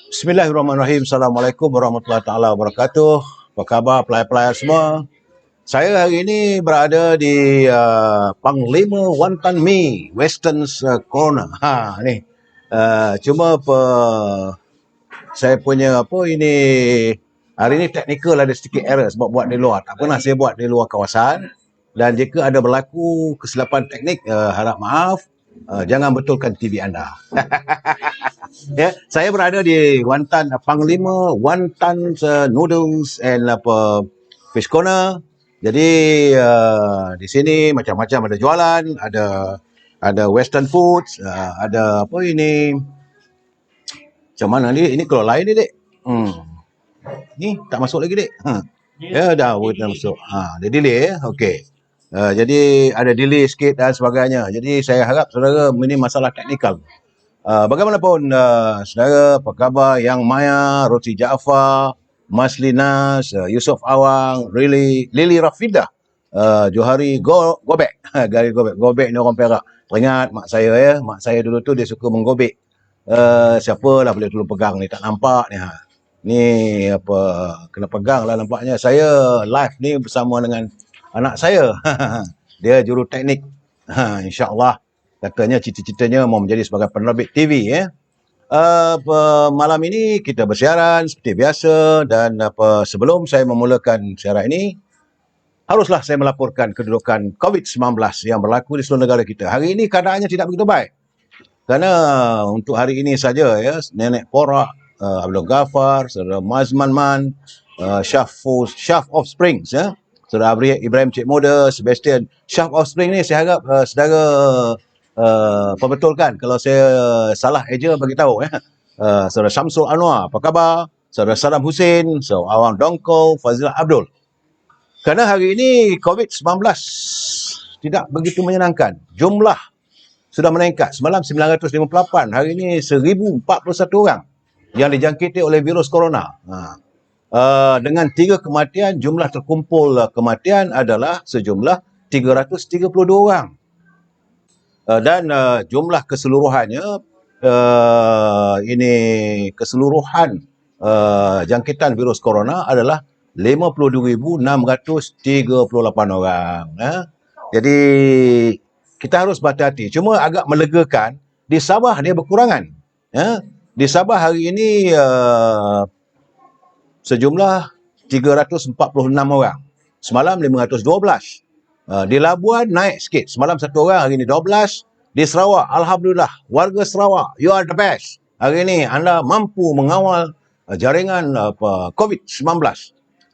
Bismillahirrahmanirrahim. Assalamualaikum warahmatullahi taala wabarakatuh. Apa khabar player-player semua? Saya hari ini berada di Panglima Wantan Mi, Western Corner. Ni. Cuma saya punya ini hari ini teknikal ada sedikit error sebab buat di luar. Tak pernah saya buat di luar kawasan. Dan jika ada berlaku kesilapan teknik, harap maaf. Jangan betulkan TV anda. Ya, saya berada di Wantan Panglima Wantan Noodles and Fish Corner. Jadi di sini macam-macam ada jualan, ada western foods, ada apa ini? Macam mana ni? Ini kalau lain ni, Dek. Ni tak masuk lagi, Dek. Ya dah masuk. Dia delay ya. Okey. Jadi ada delay sikit dan sebagainya. Jadi saya harap saudara ini masalah teknikal. Bagaimanapun saudara, apa khabar Yang Maya, Roti Jaafar, Mas Linas, Yusof Awang, Lili Rafidah, Johari Gobek. Gari Gobek. Gobek ni orang Perak. Teringat mak saya ya. Mak saya dulu tu dia suka menggobek. Siapalah boleh tolong pegang ni, tak nampak ni. Ni apa, kena pegang lah nampaknya. Saya live ni bersama dengan anak saya. Dia juru teknik. InsyaAllah. Katanya cita-citanya mau menjadi sebagai penerbit TV ya. Malam ini kita bersiaran seperti biasa dan sebelum saya memulakan siaran ini haruslah saya melaporkan kedudukan COVID-19 yang berlaku di seluruh negara kita. Hari ini keadaannya tidak begitu baik. Kerana untuk hari ini saja ya, Nenek Porak, Abdul Ghaffar, Saudara Mazman Man, Syaf of Springs ya. Saudara Ibrahim Cik Muda, Sebastian. Syaf of Springs ni saya harap saudara perbetulkan kalau saya salah eja bagi tahu ya. Saudara Syamsul Anwar, apa khabar? Saudara Saddam Hussein, Saudara Awang Dongko, Fazilah Abdul. Kerana hari ini COVID-19 tidak begitu menyenangkan. Jumlah sudah meningkat. Semalam 958, hari ini 1041 orang yang dijangkiti oleh virus corona. Dengan 3 kematian, jumlah terkumpul kematian adalah sejumlah 332 orang. Dan jumlah keseluruhannya ini keseluruhan jangkitan virus corona adalah 52,638 orang. Jadi kita harus berhati-hati. Cuma agak melegakan di Sabah dia berkurangan. Di Sabah hari ini sejumlah 346 orang. Semalam 512. Di Labuan naik sikit. Semalam 1 orang, hari ini 12. Di Sarawak, Alhamdulillah. Warga Sarawak, you are the best. Hari ini anda mampu mengawal jaringan COVID-19.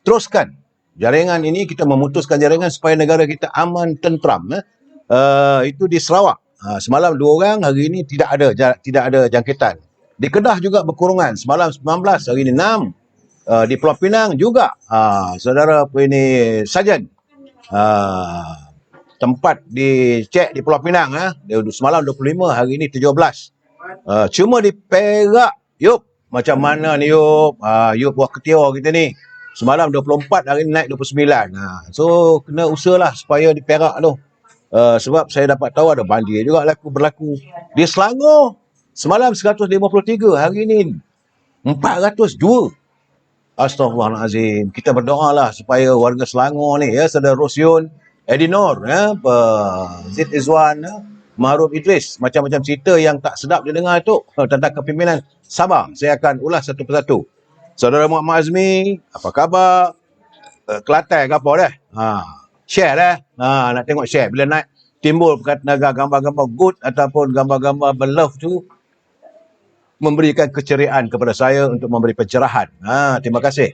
Teruskan. Jaringan ini kita memutuskan jaringan supaya negara kita aman, tentram. Itu di Sarawak. Semalam 2 orang, hari ini tidak ada jangkitan. Di Kedah juga berkurungan. Semalam 19, hari ini 6. Di Pulau Pinang juga. Saudara ini Sarjan. Tempat dicek di Pulau Pinang semalam 25, hari ini 17. Cuma di Perak, yup, macam mana ni yup? Yup buah ketior kita ni. Semalam 24, hari ini naik 29. So kena usahalah supaya di Perak tu. Sebab saya dapat tahu ada banjir juga berlaku. Di Selangor, semalam 153, hari ini 402. Astaghfirullahalazim. Kita berdoalah supaya warga Selangor ni ya, Saudara Rosyun, Edinor Zid Izwan, Mahruf Idris, macam-macam cerita yang tak sedap didengar tu tentang kepimpinan Sabah. Saya akan ulas satu persatu. Saudara Muhammad Azmi, apa khabar? Kelantan ke apa dah? Share dah. Nak tengok share bila naik timbul perkataan gambar-gambar good ataupun gambar-gambar berlove tu memberikan keceriaan kepada saya untuk memberi pencerahan. Terima kasih.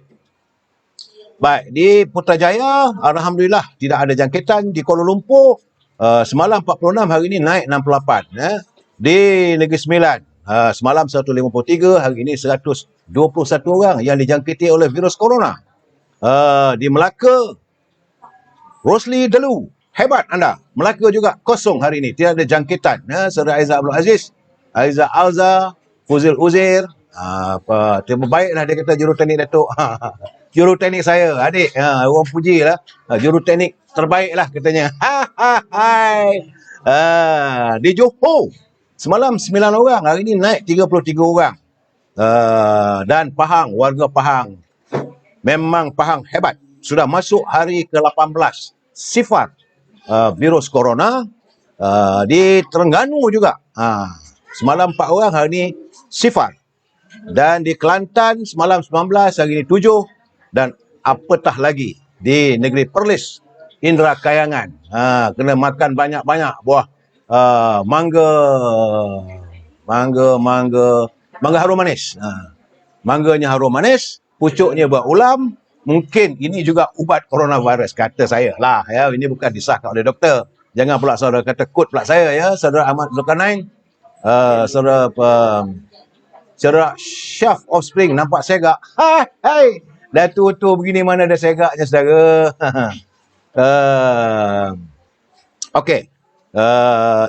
Baik, di Putrajaya, Alhamdulillah tidak ada jangkitan. Di Kuala Lumpur, semalam 46, hari ini naik 68. Di Negeri Sembilan, semalam 153, hari ini 121 orang yang dijangkiti oleh virus corona. Di Melaka, Rosli Delu, hebat anda. Melaka juga kosong hari ini, tidak ada jangkitan. Saudara Aizah Abdul Aziz, Aizah Alza, Fuzil Uzair, terbaiklah dia kata juruteknik Datuk. Juruteknik saya, adik, orang puji lah. Juruteknik terbaik lah katanya. Di Johor, semalam 9 orang, hari ini naik 33 orang. Dan Pahang, warga Pahang, memang Pahang hebat. Sudah masuk hari ke-18 sifar virus corona. Di Terengganu juga. Semalam 4 orang, hari ini sifar. Dan di Kelantan semalam 19, hari ini 7. Dan apatah lagi di negeri Perlis, Indra Kayangan. Kena makan banyak-banyak buah mangga harum manis. Mangganya harum manis, pucuknya buat ulam. Mungkin ini juga ubat coronavirus, kata saya lah ya. Ini bukan disahkan oleh doktor. Jangan pula saudara kata kut pula saya ya, saudara Ahmad Zulkarnain. Saudara Chef Offspring, nampak segak. Hai, Datuk tu begini mana ada segaknya saudara. Okey.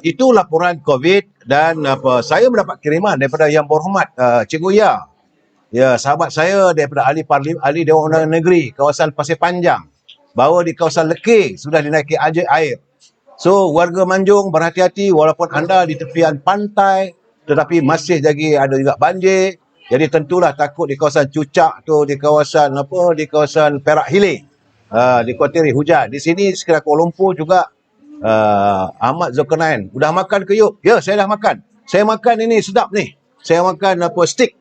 Itu laporan COVID dan saya mendapat kiriman daripada Yang Berhormat Cikgu Ya. Ya, sahabat saya daripada ahli Dewan Undangan Negeri kawasan Pasir Panjang. Bahawa di kawasan Lekir sudah dinaiki air. So, warga Manjung berhati-hati walaupun anda di tepian pantai tetapi masih lagi ada juga banjir. Jadi tentulah takut di kawasan Cucak tu, di kawasan Perak Hilir. Dikhawatiri hujan. Di sini sekitar Kuala Lumpur juga Ahmad Zulkarnain. Udah makan ke yuk? Ya, saya dah makan. Saya makan ini sedap ni. Saya makan steak.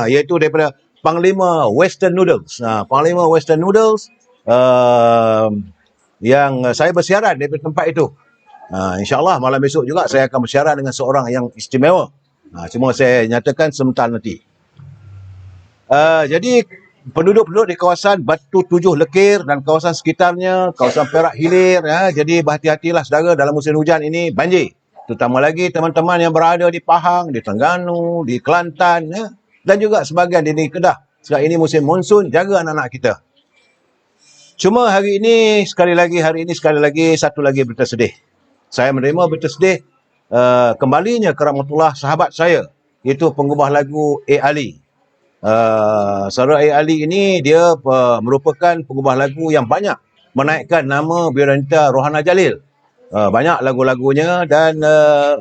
Iaitu daripada Panglima Western Noodles. Panglima Western Noodles yang saya bersiaran daripada tempat itu. InsyaAllah malam besok juga saya akan bersiaran dengan seorang yang istimewa. Cuma saya nyatakan sebentar nanti. Jadi penduduk-penduduk di kawasan Batu Tujuh Lekir dan kawasan sekitarnya, kawasan Perak Hilir, ya, jadi berhati-hatilah saudara dalam musim hujan ini banjir. Terutama lagi teman-teman yang berada di Pahang, di Terengganu, di Kelantan, ya, dan juga sebahagian di negeri Kedah. Sebab ini musim monsun, jaga anak-anak kita. Cuma hari ini sekali lagi satu lagi berita sedih. Saya menerima berita sedih kembalinya ke rahmatullah sahabat saya, iaitu pengubah lagu A. Ali. Saudara A. Ali ini dia merupakan pengubah lagu yang banyak menaikkan nama Bionita Rohana Jalil. Banyak lagu-lagunya dan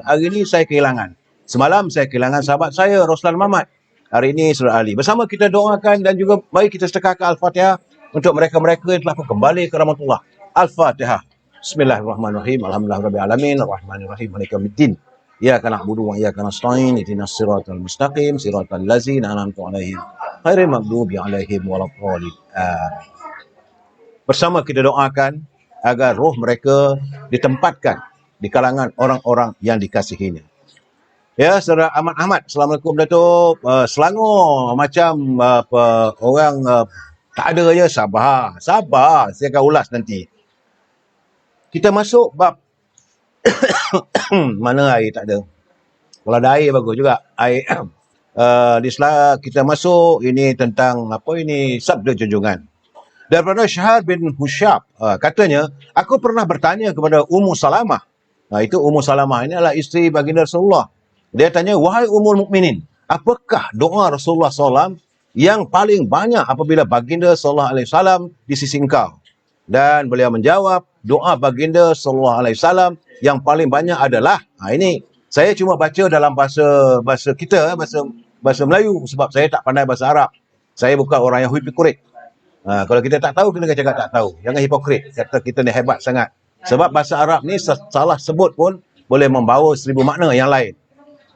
hari ini saya kehilangan. Semalam saya kehilangan sahabat saya Roslan Mamat. Hari ini Saudara Ali. Bersama kita doakan dan juga mari kita sedekahkan Al-Fatihah untuk mereka-mereka yang telah kembali ke rahmatullah. Al-Fatihah. Bismillahirrahmanirrahim. Alhamdulillahirabbil alamin, arrahmanirrahim, maliki yaumiddin. Iyyaka na'budu wa iyyaka nasta'in. Ihdinas siratal mustaqim, siratal ladzina an'amta 'alaihim, ghairil maghdubi 'alaihim waladdallin. Bersama kita doakan agar roh mereka ditempatkan di kalangan orang-orang yang dikasihinya. Ya, Saudara Ahmad. Assalamualaikum Datuk. Selangor macam orang tak ada je. Sabar. Saya akan ulas nanti. Kita masuk bab mana air tak ada. Kalau ada air bagus juga. Air di setelah kita masuk ini tentang sabda junjungan. Daripada Syahar bin Husyab, katanya, aku pernah bertanya kepada Ummu Salamah. Itu Ummu Salamah ini adalah isteri baginda Rasulullah. Dia tanya, wahai Ummul Mukminin, apakah doa Rasulullah SAW yang paling banyak apabila baginda SAW di sisi engkau? Dan beliau menjawab, doa baginda SAW yang paling banyak adalah, ini saya cuma baca dalam bahasa kita, bahasa Melayu, sebab saya tak pandai bahasa Arab. Saya bukan orang yang hipokrit. Kalau kita tak tahu, kita cakap tak tahu. Jangan hipokrit, kata kita ni hebat sangat. Sebab bahasa Arab ni salah sebut pun boleh membawa 1000 makna yang lain.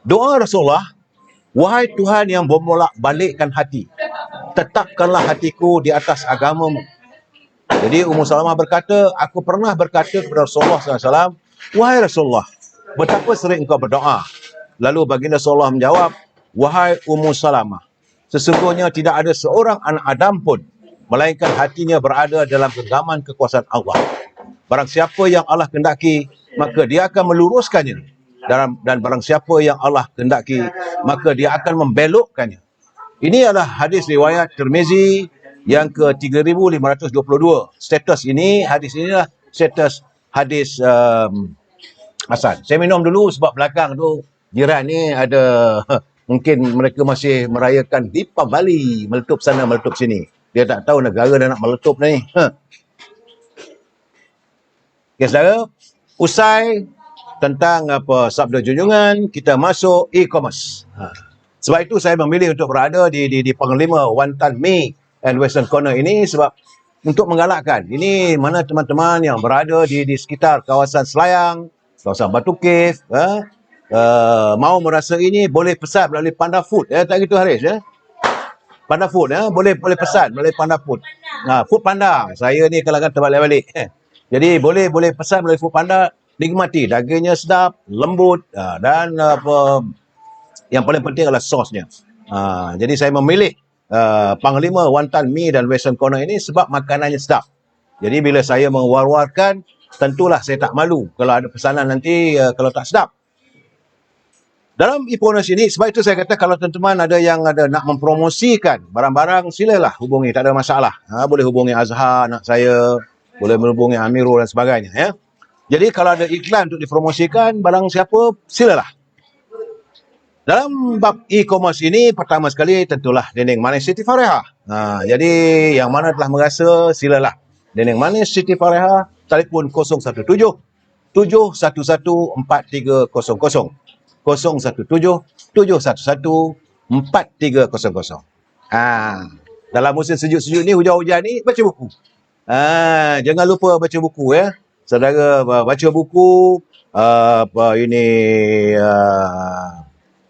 Doa Rasulullah, wahai Tuhan yang membolak balikkan hati, tetapkanlah hatiku di atas agamamu. Jadi Ummu Salamah berkata, aku pernah berkata kepada Rasulullah SAW, wahai Rasulullah, betapa sering engkau berdoa? Lalu baginda Rasulullah menjawab, wahai Ummu Salamah, sesungguhnya tidak ada seorang anak Adam pun, melainkan hatinya berada dalam genggaman kekuasaan Allah. Barang siapa yang Allah kehendaki, maka dia akan meluruskannya. Dan barang siapa yang Allah kehendaki, maka dia akan membelokkannya. Ini adalah hadis riwayat Tirmizi yang ke-3522. Hadis ini adalah status hadis hasan. Saya minum dulu sebab belakang tu jiran ni ada mungkin mereka masih merayakan Deepavali, meletup sana meletup sini. Dia tak tahu negara dah nak meletup ni. Okay, saudara, usai tentang sabda junjungan, kita masuk e-commerce. Sebab itu saya memilih untuk berada di Panglima Wantan Mi and Western Corner ini, sebab untuk menggalakkan ini mana teman-teman yang berada di sekitar kawasan Selayang, kawasan Batu Cave, mau merasa ini, boleh pesan melalui Panda Food, tak gitu Haris, Panda Food, boleh pesan melalui Panda Food. Food Panda, saya ni kalangan terbalik-balik. Jadi boleh pesan melalui Food Panda, nikmati, dagingnya sedap, lembut, dan yang paling penting adalah sosnya. Jadi saya memilih Panglima Wantan Mi dan Western Corner ini sebab makanannya sedap. Jadi bila saya mewar-warkan, tentulah saya tak malu kalau ada pesanan nanti kalau tak sedap. Dalam e-commerce ini, sebab itu saya kata kalau teman-teman ada yang nak mempromosikan barang-barang, silalah hubungi, tak ada masalah. Boleh hubungi Azhar, anak saya, boleh menghubungi Amirul dan sebagainya. Ya. Jadi kalau ada iklan untuk dipromosikan barang siapa, silalah. Dalam bab e-commerce ini, pertama sekali tentulah Dinding Manis Siti Fareha. Jadi yang mana telah merasa, silalah. Dinding Manis Siti Fareha, telefon 017 711 4300. 017 711 4300. Dalam musim sejuk-sejuk ni, hujan-hujan ni, baca buku. Jangan lupa baca buku, ya. Saudara baca buku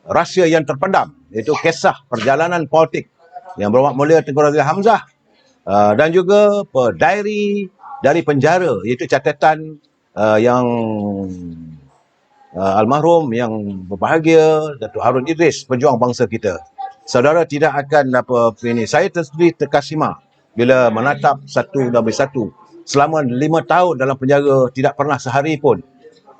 Rahsia yang Terpendam, iaitu kisah perjalanan politik yang berhormat mulia Tengku Razak Hamzah, dan juga diary dari penjara, iaitu catatan yang almarhum yang berbahagia Datuk Harun Idris, pejuang bangsa kita. Saudara tidak akan saya sendiri terkesima bila menatap satu demi satu selama 5 tahun dalam penjara, tidak pernah sehari pun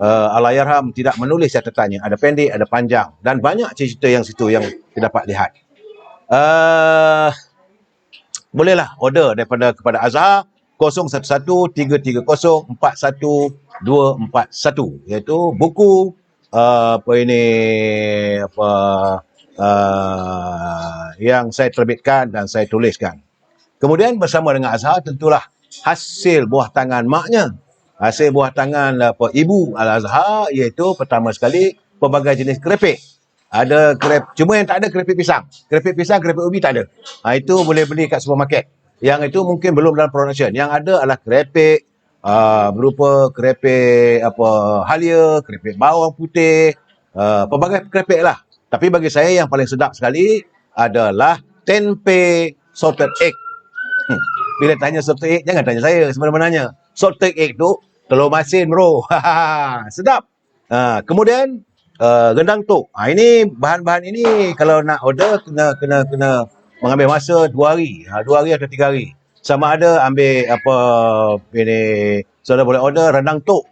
Allahyarham tidak menulis catatannya. Ada pendek, ada panjang, dan banyak cerita yang situ yang kita dapat lihat. Bolehlah order kepada Azhar 011-330-41241, iaitu buku yang saya terbitkan dan saya tuliskan. Kemudian bersama dengan Azhar, tentulah hasil buah tangan maknya, hasil buah tangan Ibu Al-Azhar, iaitu pertama sekali pelbagai jenis keripik. Ada cuma yang tak ada keripik pisang. Keripik pisang, keripik ubi tak ada. Itu boleh beli kat supermarket. Yang itu mungkin belum dalam production. Yang ada adalah keripik berupa keripik halia, keripik bawang putih, pelbagai keripik lah. Tapi bagi saya yang paling sedap sekali adalah tempe salted egg. Bila tanya salted egg, jangan tanya saya sebenarnya. Salted egg tu telur masin, bro. Sedap. Kemudian gendang tok. Ini bahan-bahan ini kalau nak order kena mengambil masa 2 hari. 2 hari atau 3 hari. Sama ada ambil saudara boleh order rendang tok.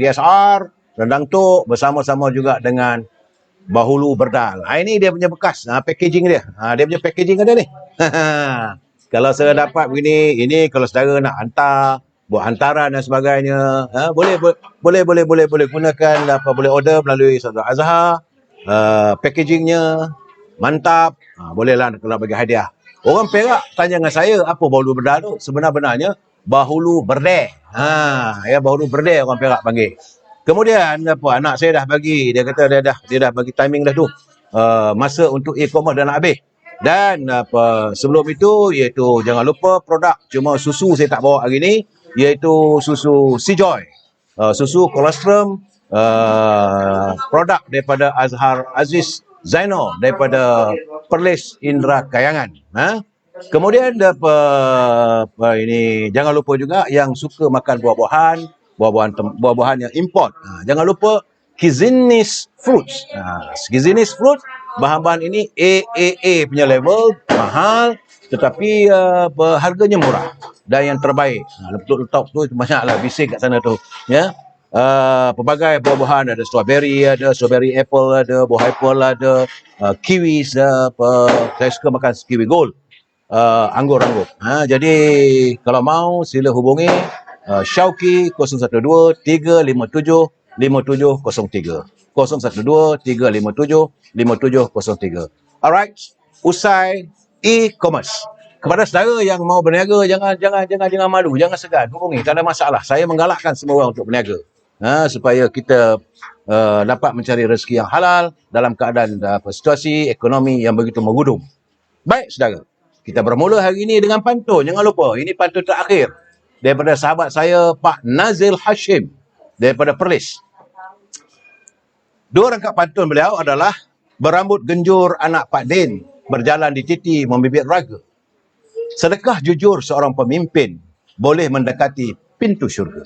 DSR, rendang tok bersama-sama juga dengan bahulu berdal. Ini dia punya bekas, packaging dia. Dia punya packaging ada ni. Kalau saya dapat begini, ini kalau saudara nak hantar, buat hantaran dan sebagainya, boleh gunakan boleh order melalui saudara Azhar. Packagingnya mantap, bolehlah kalau bagi hadiah. Orang Perak tanya dengan saya, apa bahulu berdal tu? Sebenarnya bahulu berdeh. Bahulu berdeh orang Perak panggil. Kemudian anak saya dah bagi, dia kata dia dah bagi timing dah tu. Masa untuk e-commerce dah nak habis. Dan sebelum itu, iaitu jangan lupa produk, cuma susu saya tak bawa hari ni, iaitu susu Seajoy, susu kolostrum, produk daripada Azhar Aziz Zainal daripada Perlis Indra Kayangan. Kemudian ini jangan lupa juga yang suka makan buah-buahan yang import. Jangan lupa Kizinis Fruits. Kizinis Fruits, bahan-bahan ini AAA punya level, mahal, tetapi harganya murah dan yang terbaik. Letak tu banyaklah bising kat sana tu. Ya. Pelbagai buah-buahan, ada strawberry apple, ada buah apple, ada kiwi, saya suka makan kiwi gold, anggur. Jadi kalau mau sila hubungi Syauqi 012-357-5703, 012-357-5703. Alright, usai e-commerce. Kepada saudara yang mau berniaga, jangan malu, jangan segan, hubungi, tak ada masalah. Saya menggalakkan semua orang untuk berniaga. supaya kita dapat mencari rezeki yang halal dalam keadaan situasi ekonomi yang begitu mengudung. Baik, saudara. Kita bermula hari ini dengan pantun. Jangan lupa, ini pantun terakhir daripada sahabat saya, Pak Nazil Hashim, daripada Perlis. Dua rangkap pantun beliau adalah: berambut genjur anak Pak Din, berjalan di titi membibit raga. Sedekah jujur seorang pemimpin, boleh mendekati pintu syurga.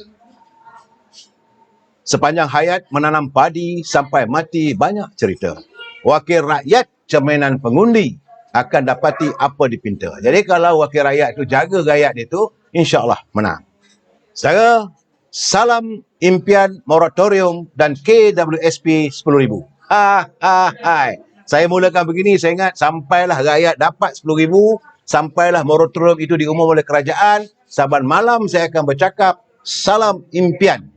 Sepanjang hayat menanam padi, sampai mati banyak cerita. Wakil rakyat cerminan pengundi, akan dapati apa dipinta. Jadi kalau wakil rakyat itu jaga rakyat itu, insya-Allah menang. Saudara, salam impian moratorium dan KWSP 10,000. Hai. Saya mulakan begini, saya ingat sampailah rakyat dapat 10,000, sampailah moratorium itu diumum oleh kerajaan, saban malam saya akan bercakap salam impian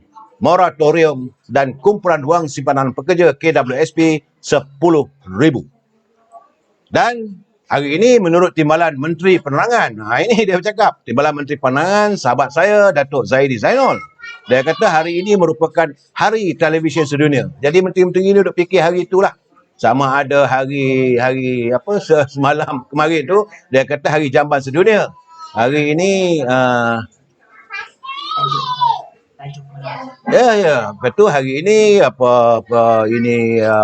moratorium dan kumpulan wang simpanan pekerja KWSP 10,000. Dan hari ini menurut Timbalan Menteri Penerangan, ini dia bercakap, Timbalan Menteri Penerangan, sahabat saya Datuk Zaidi Zainul, dia kata hari ini merupakan hari televisyen sedunia. Jadi menteri-menteri ini duk fikir hari itulah. Sama ada hari apa semalam kemarin tu dia kata hari jamban sedunia. Hari ini betul, hari ini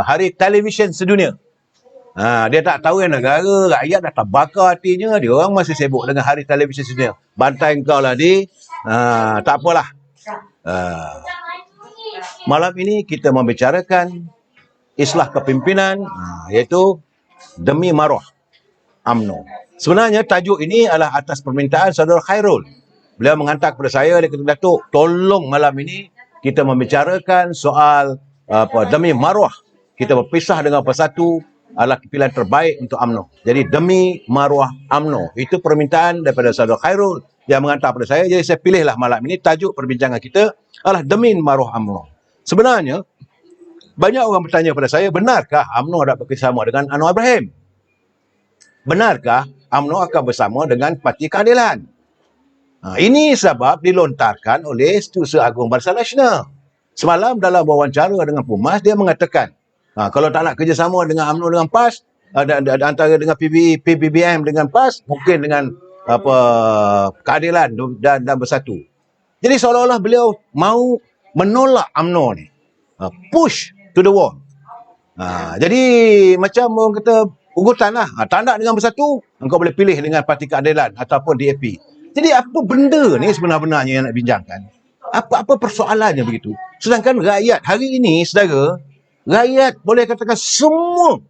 hari televisyen sedunia. Dia tak tahu yang negara, rakyat dah terbakar hatinya, dia orang masih sibuk dengan hari televisyen sedunia. Bantai kau lah tak apalah. Malam ini kita membicarakan islah kepimpinan, iaitu demi maruah UMNO. Sebenarnya tajuk ini adalah atas permintaan saudara Khairul. Beliau menghantar kepada saya, dia kata, Datuk, tolong malam ini kita membicarakan soal demi maruah. Kita berpisah dengan persatu adalah pilihan terbaik untuk UMNO. Jadi demi maruah UMNO, itu permintaan daripada saudara Khairul yang mengantar pada saya. Jadi saya pilihlah malam ini tajuk perbincangan kita adalah demi maruah UMNO. Sebenarnya banyak orang bertanya pada saya, benarkah UMNO ada bekerjasama dengan Anwar Ibrahim? Benarkah UMNO akan bersama dengan Parti Keadilan? Ini sebab dilontarkan oleh Setiausaha Agung Barisan Nasional. Semalam dalam wawancara dengan Pumas, dia mengatakan, kalau tak nak kerjasama dengan UMNO dengan PAS, antara dengan PBBM dengan PAS, mungkin dengan Keadilan dan bersatu. Jadi seolah-olah beliau mahu menolak UMNO ni. Push to the wall. Jadi macam orang kata ugutan lah. Tak nak dengan bersatu, engkau boleh pilih dengan Parti Keadilan ataupun DAP. Jadi apa benda ni sebenar-benarnya yang nak bincangkan? Apa persoalannya begitu? Sedangkan rakyat hari ini, saudara, rakyat boleh katakan semua,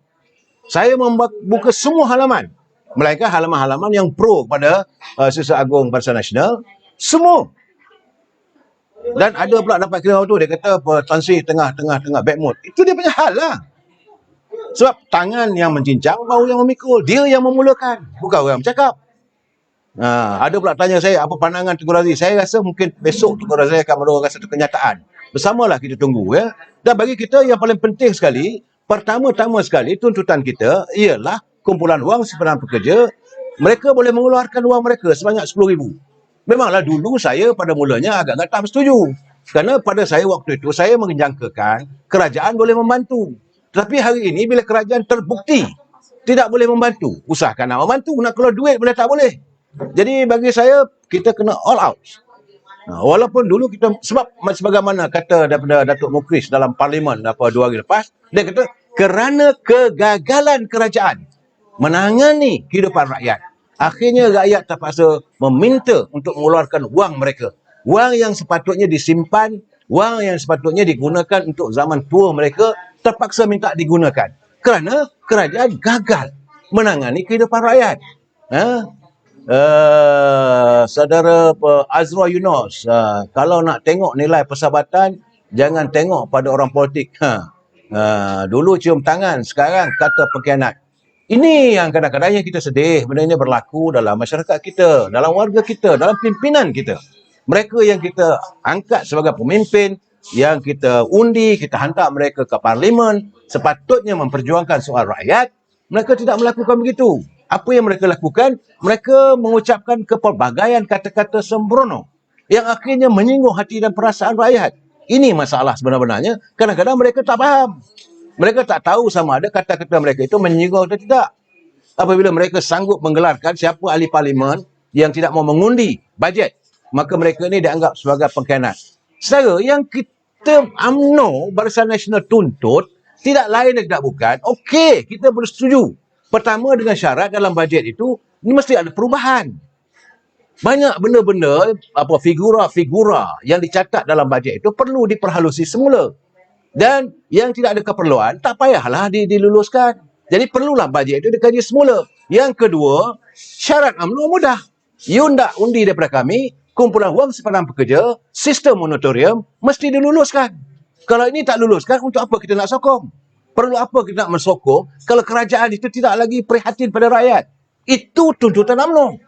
saya membuka semua halaman, melainkan halaman-halaman yang pro kepada Setiausaha Agung Barisan Nasional, semua. Dan ada pula dapat kira tu, dia kata Tan Sri tengah bad mood. Itu dia punya hal lah. Sebab tangan yang mencincang, bau yang memikul. Dia yang memulakan, bukan orang bercakap. Ada pula tanya saya, apa pandangan Tengku Razak? Saya rasa mungkin besok Tengku Razak akan mengeluarkan satu kenyataan. Bersamalah kita tunggu, ya. Dan bagi kita yang paling penting sekali, pertama-tama sekali tuntutan kita ialah kumpulan wang simpanan pekerja, mereka boleh mengeluarkan wang mereka sebanyak 10,000. Memanglah dulu saya pada mulanya agak-agak tak setuju. Kerana pada saya waktu itu, saya menjangkakan kerajaan boleh membantu. Tetapi hari ini bila kerajaan terbukti tidak boleh membantu, usahakan nak membantu, nak keluar duit boleh tak boleh. Jadi bagi saya, kita kena all out. Walaupun dulu kita, sebab sebagaimana kata daripada Datuk Mukris dalam Parlimen 2 hari lepas, dia kata kerana kegagalan kerajaan menangani kehidupan rakyat, akhirnya rakyat terpaksa meminta untuk mengeluarkan wang mereka. Wang yang sepatutnya disimpan, wang yang sepatutnya digunakan untuk zaman tua mereka, terpaksa minta digunakan. Kerana kerajaan gagal menangani kehidupan rakyat. Saudara Azra Yunus, kalau nak tengok nilai persahabatan, jangan tengok pada orang politik. Dulu cium tangan, sekarang kata pengkhianat. Ini yang kadang-kadang kita sedih, benda ini berlaku dalam masyarakat kita, dalam warga kita, dalam pimpinan kita. Mereka yang kita angkat sebagai pemimpin, yang kita undi, kita hantar mereka ke parlimen, sepatutnya memperjuangkan soal rakyat, mereka tidak melakukan begitu. Apa yang mereka lakukan? Mereka mengucapkan kepelbagaian kata-kata sembrono yang akhirnya menyinggung hati dan perasaan rakyat. Ini masalah sebenarnya. Kadang-kadang mereka tak faham. Mereka tak tahu sama ada kata-kata mereka itu menyinggung atau tidak. Apabila mereka sanggup menggelarkan siapa ahli parlimen yang tidak mau mengundi bajet, maka mereka ini dianggap sebagai pengkhianat. Saudara, yang kita UMNO, Barisan Nasional tuntut, tidak lain dan tidak bukan, okey, kita bersetuju. Pertama, dengan syarat dalam bajet itu, ini mesti ada perubahan. Banyak benda-benda, figura-figura yang dicatat dalam bajet itu perlu diperhalusi semula. Dan yang tidak ada keperluan, tak payahlah diluluskan. Jadi perlulah bajet itu dikaji semula. Yang kedua, syarat UMNO mudah. You nak undi daripada kami, kumpulan wang simpanan pekerja, sistem moratorium, mesti diluluskan. Kalau ini tak luluskan, untuk apa kita nak sokong? Perlu apa kita nak mensokong kalau kerajaan itu tidak lagi prihatin pada rakyat? Itu tuntutan UMNO.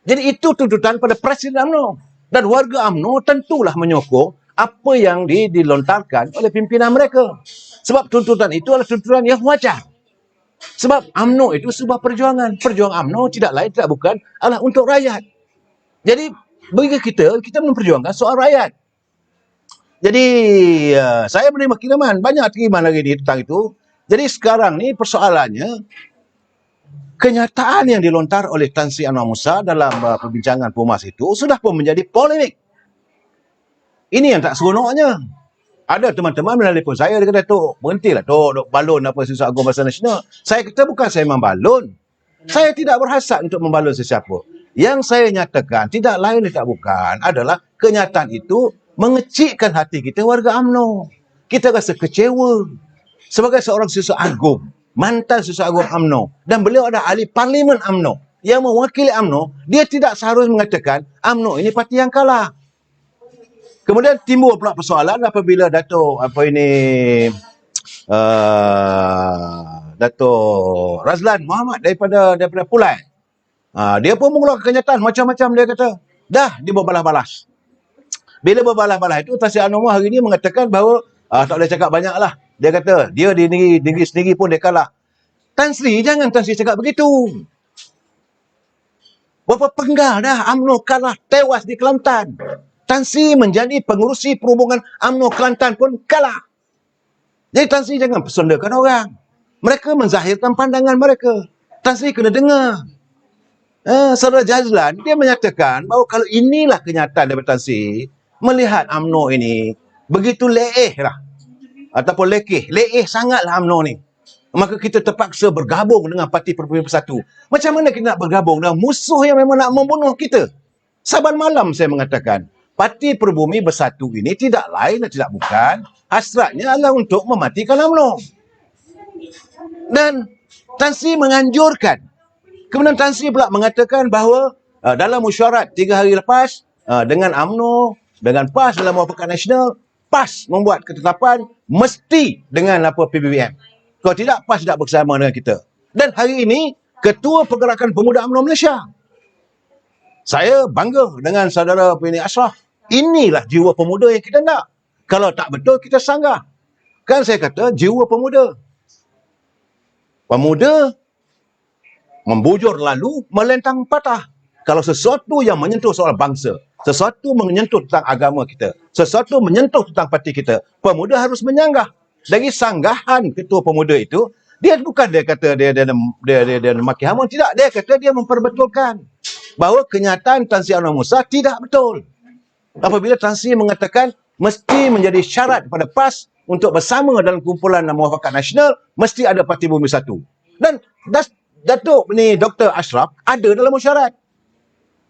Jadi itu tuntutan pada Presiden UMNO. Dan warga UMNO tentulah menyokong apa yang dilontarkan oleh pimpinan mereka. Sebab tuntutan itu adalah tuntutan yang wajar. Sebab UMNO itu sebuah perjuangan. Perjuangan UMNO tidak lain, tidak bukan, adalah untuk rakyat. Jadi bagi kita memperjuangkan soal rakyat. Jadi saya menerima kiriman, banyak kiriman lagi tentang itu. Jadi sekarang ni persoalannya, kenyataan yang dilontar oleh Tan Sri Anwar Musa dalam perbincangan Pumas itu sudah pun menjadi polemik. Ini yang tak seronoknya. Ada teman-teman menelpon saya, dia kata, Tok, berhentilah Tok, duk balon apa Susah Agung Barisan Nasional. Saya kata, bukan saya membalon. Saya tidak berhasrat untuk membalon sesiapa. Yang saya nyatakan, tidak lain tidak bukan, adalah kenyataan itu mengecikkan hati kita warga UMNO. Kita rasa kecewa. Sebagai seorang Susah Agung, mantan Susah Agung UMNO, dan beliau ada ahli parlimen UMNO yang mewakili UMNO, dia tidak seharusnya mengatakan UMNO ini parti yang kalah. Kemudian timbul pula persoalan apabila Dato' Razlan Muhammad daripada Pulai. Dia pun mengeluarkan kenyataan macam-macam. Dia kata, dah dia berbalas-balas. Bila berbalas-balas itu, Tan Sri Anwar hari ini mengatakan bahawa tak boleh cakap banyak lah. Dia kata, dia di negeri sendiri pun dia kalah. Tan Sri, jangan Tan Sri cakap begitu. Berapa penggal dah UMNO kalah tewas di Kelantan. Tan Sri menjadi pengurusi perhubungan UMNO Kelantan pun kalah. Jadi Tan Sri jangan pesondakan orang. Mereka menzahirkan pandangan mereka. Tan Sri kena dengar. Saudara Jazlan, dia menyatakan bahawa kalau inilah kenyataan daripada Tan Sri, melihat UMNO ini begitu leeh lah. Ataupun lekeh. Leeh sangatlah UMNO ni. Maka kita terpaksa bergabung dengan Parti Peribumi Bersatu. Macam mana kita nak bergabung dengan musuh yang memang nak membunuh kita? Saban malam saya mengatakan, Parti Peribumi Bersatu ini tidak lain dan tidak bukan, hasratnya adalah untuk mematikan UMNO. Dan Tan Sri menganjurkan. Kemudian Tan Sri pula mengatakan bahawa dalam mesyuarat 3 hari lepas, dengan UMNO, dengan PAS dalam Muafakat Nasional, PAS membuat ketetapan mesti dengan PBBM. Kalau tidak, PAS tidak bersama dengan kita. Dan hari ini, Ketua Pergerakan Pemuda UMNO Malaysia. Saya bangga dengan saudara Ashraf. Inilah jiwa pemuda yang kita nak. Kalau tak betul, kita sanggah. Kan saya kata, jiwa pemuda. Pemuda membujur lalu, melentang patah. Kalau sesuatu yang menyentuh soal bangsa, sesuatu menyentuh tentang agama kita, sesuatu menyentuh tentang parti kita, pemuda harus menyanggah. Dari sanggahan ketua pemuda itu, dia bukan dia kata dia maki hamun, tidak. Dia kata dia memperbetulkan bahawa kenyataan Tan Sri Anwar Musa tidak betul. Apabila Tan Sri mengatakan mesti menjadi syarat pada PAS untuk bersama dalam kumpulan Muafakat Nasional, mesti ada Parti Bumi Satu. Dan Datuk ni Dr. Ashraf ada dalam syarat.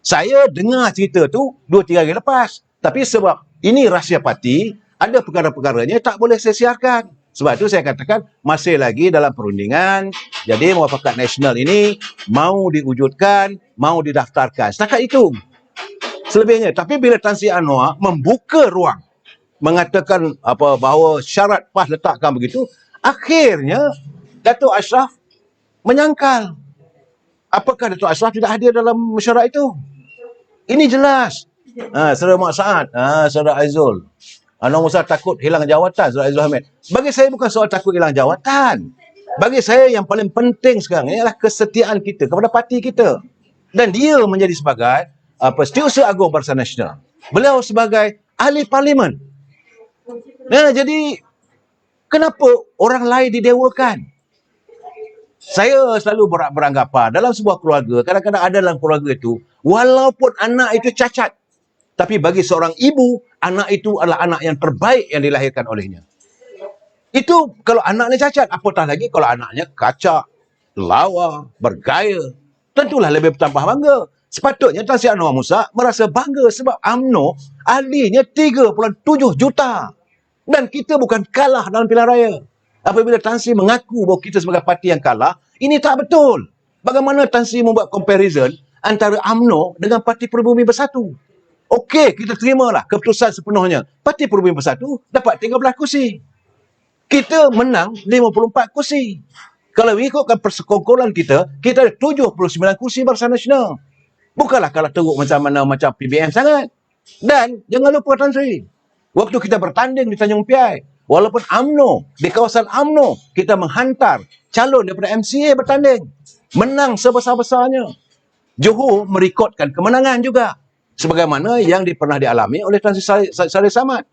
Saya dengar cerita tu 2-3 hari lepas. Tapi sebab ini rahsia parti, ada perkara-perkaranya tak boleh saya siarkan. Sebab itu saya katakan masih lagi dalam perundingan. Jadi Muafakat Nasional ini mau diwujudkan, mau didaftarkan. Setakat itu. Selebihnya. Tapi bila Tan Sri Anwar membuka ruang, mengatakan bahawa syarat PAS letakkan begitu, akhirnya Datuk Ashraf menyangkal. Apakah Datuk Ashraf tidak hadir dalam mesyuarat itu? Ini jelas. Saudara Mak Saad, saudara Aizul. Anwar Musa takut hilang jawatan, saudara Aizul Hamid. Bagi saya bukan soal takut hilang jawatan. Bagi saya yang paling penting sekarang ini adalah kesetiaan kita kepada parti kita. Dan dia menjadi sebagai Setiausaha Agung Barisan Nasional. Beliau sebagai ahli parlimen. Nah, jadi kenapa orang lain didewakan? Saya selalu beranggapan dalam sebuah keluarga, kadang-kadang ada dalam keluarga itu, walaupun anak itu cacat, tapi bagi seorang ibu, anak itu adalah anak yang terbaik yang dilahirkan olehnya. Itu kalau anaknya cacat, apatah lagi kalau anaknya kacak, lawa, bergaya. Tentulah lebih bertambah bangga. Sepatutnya Tan Sri Anwar Musa merasa bangga sebab UMNO ahlinya 3.7 juta. Dan kita bukan kalah dalam pilihan raya. Apabila Tan Sri mengaku bahawa kita sebagai parti yang kalah, ini tak betul. Bagaimana Tan Sri membuat comparison antara UMNO dengan Parti Pribumi Bersatu? Okey, kita terimalah keputusan sepenuhnya. Parti Pribumi Bersatu dapat 13 kursi. Kita menang 54 kursi. Kalau ikutkan persekongkolan kita, kita ada 79 kursi Barisan Nasional. Bukanlah kalah teruk macam mana macam PBM sangat. Dan jangan lupa Tan Sri, waktu kita bertanding di Tanjung Piai, walaupun UMNO, di kawasan UMNO, kita menghantar calon daripada MCA bertanding. Menang sebesar-besarnya. Johor merekodkan kemenangan juga. Sebagaimana yang pernah dialami oleh Tan Sri Sarip Samad.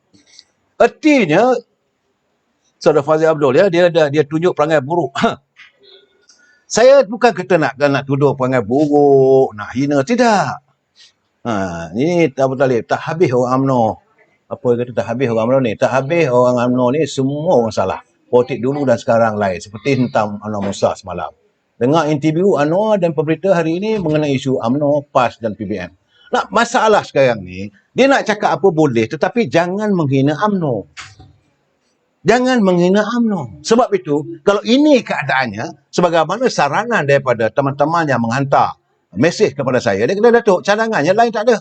Artinya, Saudara Fazil Abdul, ya, dia tunjuk perangai buruk. Saya bukan kata nak tuduh perangai buruk, nak hina, tidak. Ini tak betul, tak habis orang UMNO. Apa kata tak habis orang UMNO ni? Tak habis orang UMNO ni, semua orang salah. Politik dulu dan sekarang lain. Seperti hentam Anwar Musa semalam. Dengar interview Anwar dan pemberita hari ini mengenai isu UMNO, PAS dan PBM. Nah, masalah sekarang ni, dia nak cakap apa boleh, tetapi jangan menghina UMNO. Jangan menghina UMNO. Sebab itu, kalau ini keadaannya, sebagaimana saranan daripada teman-teman yang menghantar mesej kepada saya, dia kata, Datuk, cadangannya lain tak ada.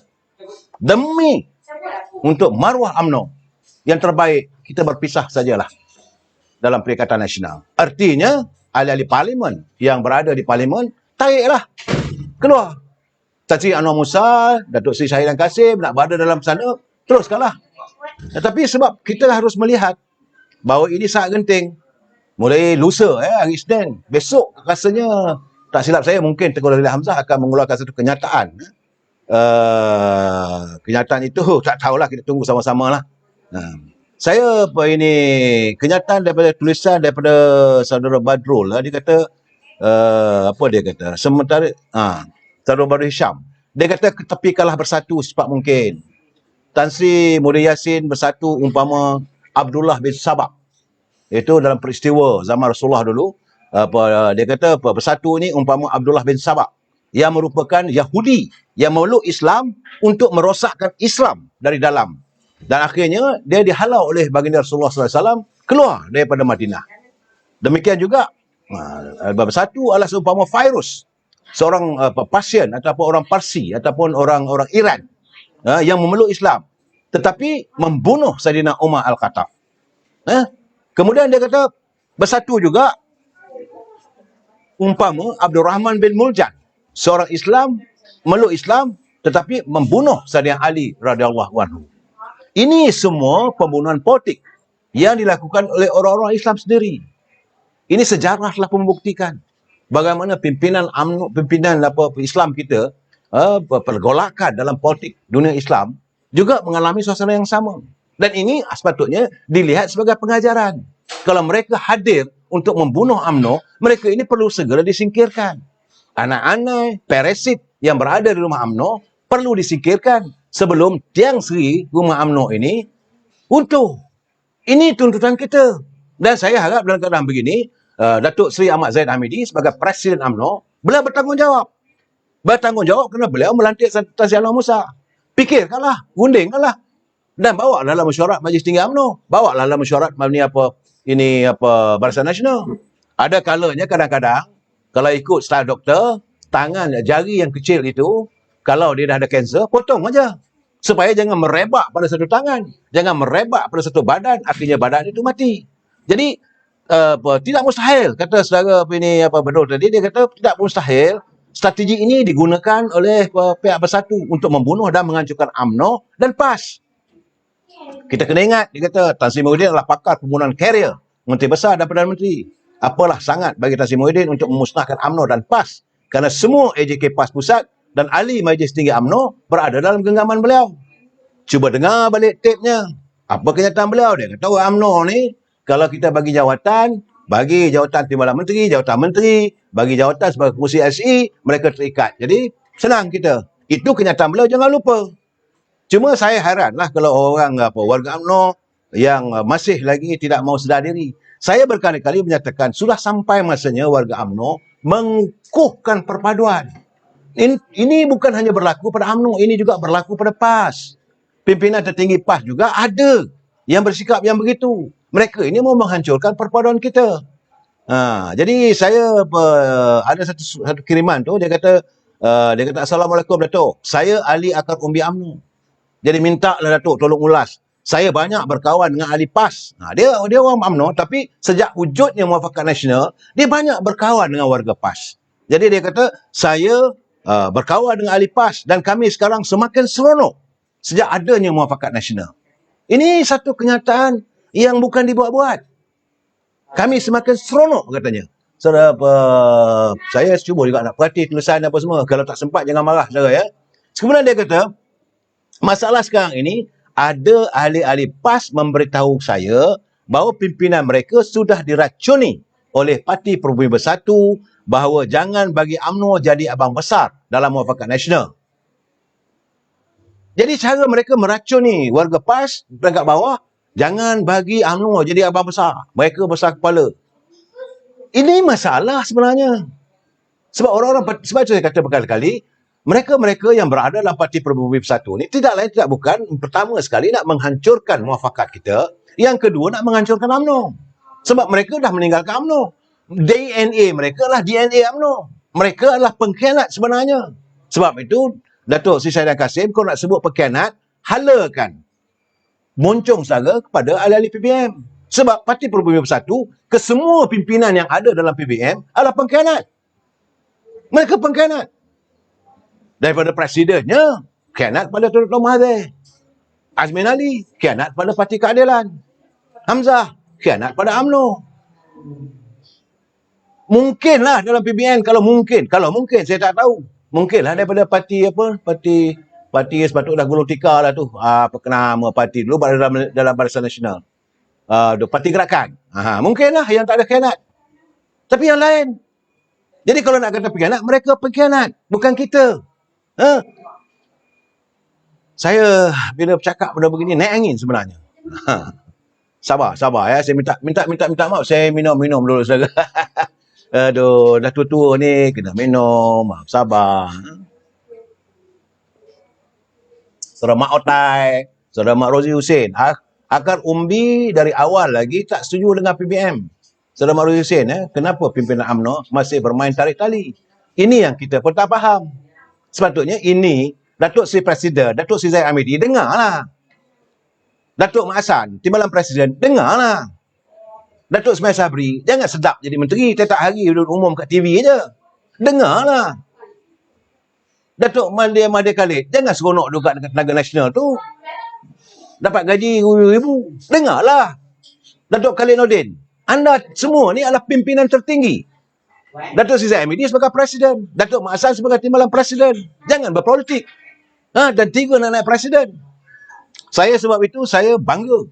Demi untuk maruah UMNO yang terbaik, kita berpisah sajalah dalam Perikatan Nasional. Artinya, ahli-ahli parlimen yang berada di parlimen, tariklah, keluar. Tan Sri Anwar Musa, Datuk Seri Shahidan Kasim nak berada dalam sana, teruskanlah. Tetapi sebab kita harus melihat bahawa ini sangat genting. Mulai lusa, hari Isnin, besok rasanya, tak silap saya, mungkin Tengku Razak Hamzah akan mengeluarkan satu kenyataan. Kenyataan itu tak tahulah, kita tunggu sama-sama lah. Saya kenyataan daripada tulisan daripada saudara Badrul lah, dia kata apa dia kata, sementara saudara Badrul Hisham, dia kata ketepikanlah bersatu secepat mungkin. Tan Sri Muhyiddin Yassin bersatu umpama Abdullah bin Sabah. Itu dalam peristiwa zaman Rasulullah dulu. Dia kata bersatu ni umpama Abdullah bin Sabah yang merupakan Yahudi yang memeluk Islam untuk merosakkan Islam dari dalam. Dan akhirnya dia dihalau oleh baginda Rasulullah SAW keluar daripada Madinah. Demikian juga bersatu adalah seumpama virus. Seorang pasien ataupun orang Parsi ataupun orang Iran yang memeluk Islam tetapi membunuh Saidina Umar Al-Khattab. Kemudian dia kata bersatu juga umpama Abdul Rahman bin Muljan, seorang Islam memeluk Islam tetapi membunuh Saidina Ali radhiyallahu anhu. Ini semua pembunuhan politik yang dilakukan oleh orang-orang Islam sendiri. Ini sejarah telah membuktikan bagaimana pimpinan Islam kita, pergolakan dalam politik dunia Islam juga mengalami suasana yang sama. Dan ini sepatutnya dilihat sebagai pengajaran. Kalau mereka hadir untuk membunuh UMNO, mereka ini perlu segera disingkirkan. Anak-anak, parasit yang berada di rumah UMNO perlu disingkirkan sebelum tiang seri rumah UMNO ini runtuh. Ini tuntutan kita. Dan saya harap dalam keadaan begini, Datuk Seri Ahmad Zaid Hamidi sebagai Presiden UMNO, beliau bertanggungjawab. Bertanggungjawab kerana beliau melantik Tan Sri Anwar Musa. Pikirkanlah, gundingkanlah. Dan bawa dalam mesyuarat Majlis Tinggi UMNO. Bawa dalam mesyuarat Barisan Nasional. Ada kalanya kadang-kadang, kalau ikut style doktor, jari yang kecil itu, kalau dia dah ada kanser, potong aja. Supaya jangan merebak pada satu tangan. Jangan merebak pada satu badan. Akhirnya badan itu mati. Jadi, tidak mustahil, kata saudara Bedul tadi, dia kata tidak mustahil strategi ini digunakan oleh pihak bersatu untuk membunuh dan menghancurkan UMNO dan PAS. Kita kena ingat, dia kata Tan Sri Muhyiddin adalah pakar pembunuhan karier, Menteri Besar dan Perdana Menteri. Apalah sangat bagi Tan Sri Muhyiddin untuk memusnahkan UMNO dan PAS, kerana semua AJK PAS Pusat dan ahli Majlis Tinggi UMNO berada dalam genggaman beliau. Cuba dengar balik tapenya. Apa kenyataan beliau? Dia kata orang UMNO ni, kalau kita bagi jawatan timbalan menteri, jawatan menteri, bagi jawatan sebagai pengurusi SE, mereka terikat. Jadi, senang kita. Itu kenyataan beliau, jangan lupa. Cuma saya heranlah kalau orang warga UMNO yang masih lagi tidak mau sedar diri. Saya berkali-kali menyatakan, sudah sampai masanya warga UMNO mengukuhkan perpaduan. Ini bukan hanya berlaku pada UMNO, ini juga berlaku pada PAS. Pimpinan tertinggi PAS juga ada yang bersikap yang begitu. Mereka ini mau menghancurkan perpaduan kita. Jadi saya ada satu kiriman tu, dia kata Assalamualaikum Datuk, saya ahli akar umbi UMNO. Jadi minta lah Datuk tolong ulas. Saya banyak berkawan dengan ahli PAS. Dia orang UMNO, tapi sejak wujudnya Muafakat Nasional, dia banyak berkawan dengan warga PAS. Jadi dia kata, saya berkawan dengan ahli PAS dan kami sekarang semakin seronok sejak adanya Muafakat Nasional. Ini satu kenyataan yang bukan dibuat-buat. Kami semakin seronok katanya. Saya cuba juga nak perhati tulisan apa semua. Kalau tak sempat jangan marah saudara ya. Kemudian dia kata, masalah sekarang ini, ada ahli-ahli PAS memberitahu saya bahawa pimpinan mereka sudah diracuni oleh Parti Perubumi Bersatu bahawa jangan bagi UMNO jadi abang besar dalam Muafakat Nasional. Jadi cara mereka meracuni warga PAS dekat bawah, jangan bagi UMNO jadi abang besar. Mereka besar kepala. Ini masalah sebenarnya. Sebab sebab itu saya kata berkali-kali, mereka-mereka yang berada dalam Parti Perubumi Bersatu ni tidak lain tidak bukan, pertama sekali nak menghancurkan muafakat kita, yang kedua nak menghancurkan UMNO. Sebab mereka dah meninggalkan UMNO. DNA mereka adalah DNA UMNO. Mereka adalah pengkhianat sebenarnya. Sebab itu, Datuk Sri Saidan Kasim, kalau nak sebut pengkhianat, halakan moncong saga kepada ahli-ahli PBM. Sebab Parti Perubumi Bersatu, kesemua pimpinan yang ada dalam PBM adalah pengkhianat. Mereka pengkhianat. Daripada presidennya, khianat pada Tun Dr. Mahathir. Azmin Ali, khianat pada Parti Keadilan. Hamzah, khianat pada UMNO. Mungkinlah dalam PBN, kalau mungkin, saya tak tahu. Mungkinlah daripada parti sepatutnya dah gulung tikar lah tu. Apa nama parti dulu dalam Barisan Nasional. Parti Gerakan. Mungkinlah yang tak ada khianat. Tapi yang lain. Jadi kalau nak kata pengkhianat, mereka pengkhianat. Bukan kita. Saya bila bercakap benda begini, naik angin sebenarnya. Sabar ya. Saya minta maaf. Saya minum dulu saudara. Aduh, dah tua-tua ni kena minum. Sabar. Saudara Mak Otai, Saudara Mak Rozi Hussein, akar umbi dari awal lagi tak setuju dengan PBM. Saudara Mak Rozi Hussein, kenapa pimpinan UMNO masih bermain tarik tali? Ini yang kita pun tak faham. Sepatutnya ini, Datuk Seri Presiden, Datuk Seri Zahid Hamidi, dengarlah. Datuk Mak Hassan, Timbalan Presiden, dengarlah. Datuk Ismail Sabri, jangan sedap jadi menteri, tiap hari duduk umum kat TV je. Dengarlah. Datuk Mahathir Khalid, jangan seronok duduk kat Tenaga Nasional tu. Dapat gaji ribu-ribu. Dengarlah. Datuk Khalid Nordin, anda semua ni adalah pimpinan tertinggi. Datuk Seri Zahid Hamidi sebagai Presiden. Datuk Mak Hassan sebagai Timbalan Presiden. Jangan berpolitik. Dan 3 nak naik Presiden. Sebab itu, saya bangga.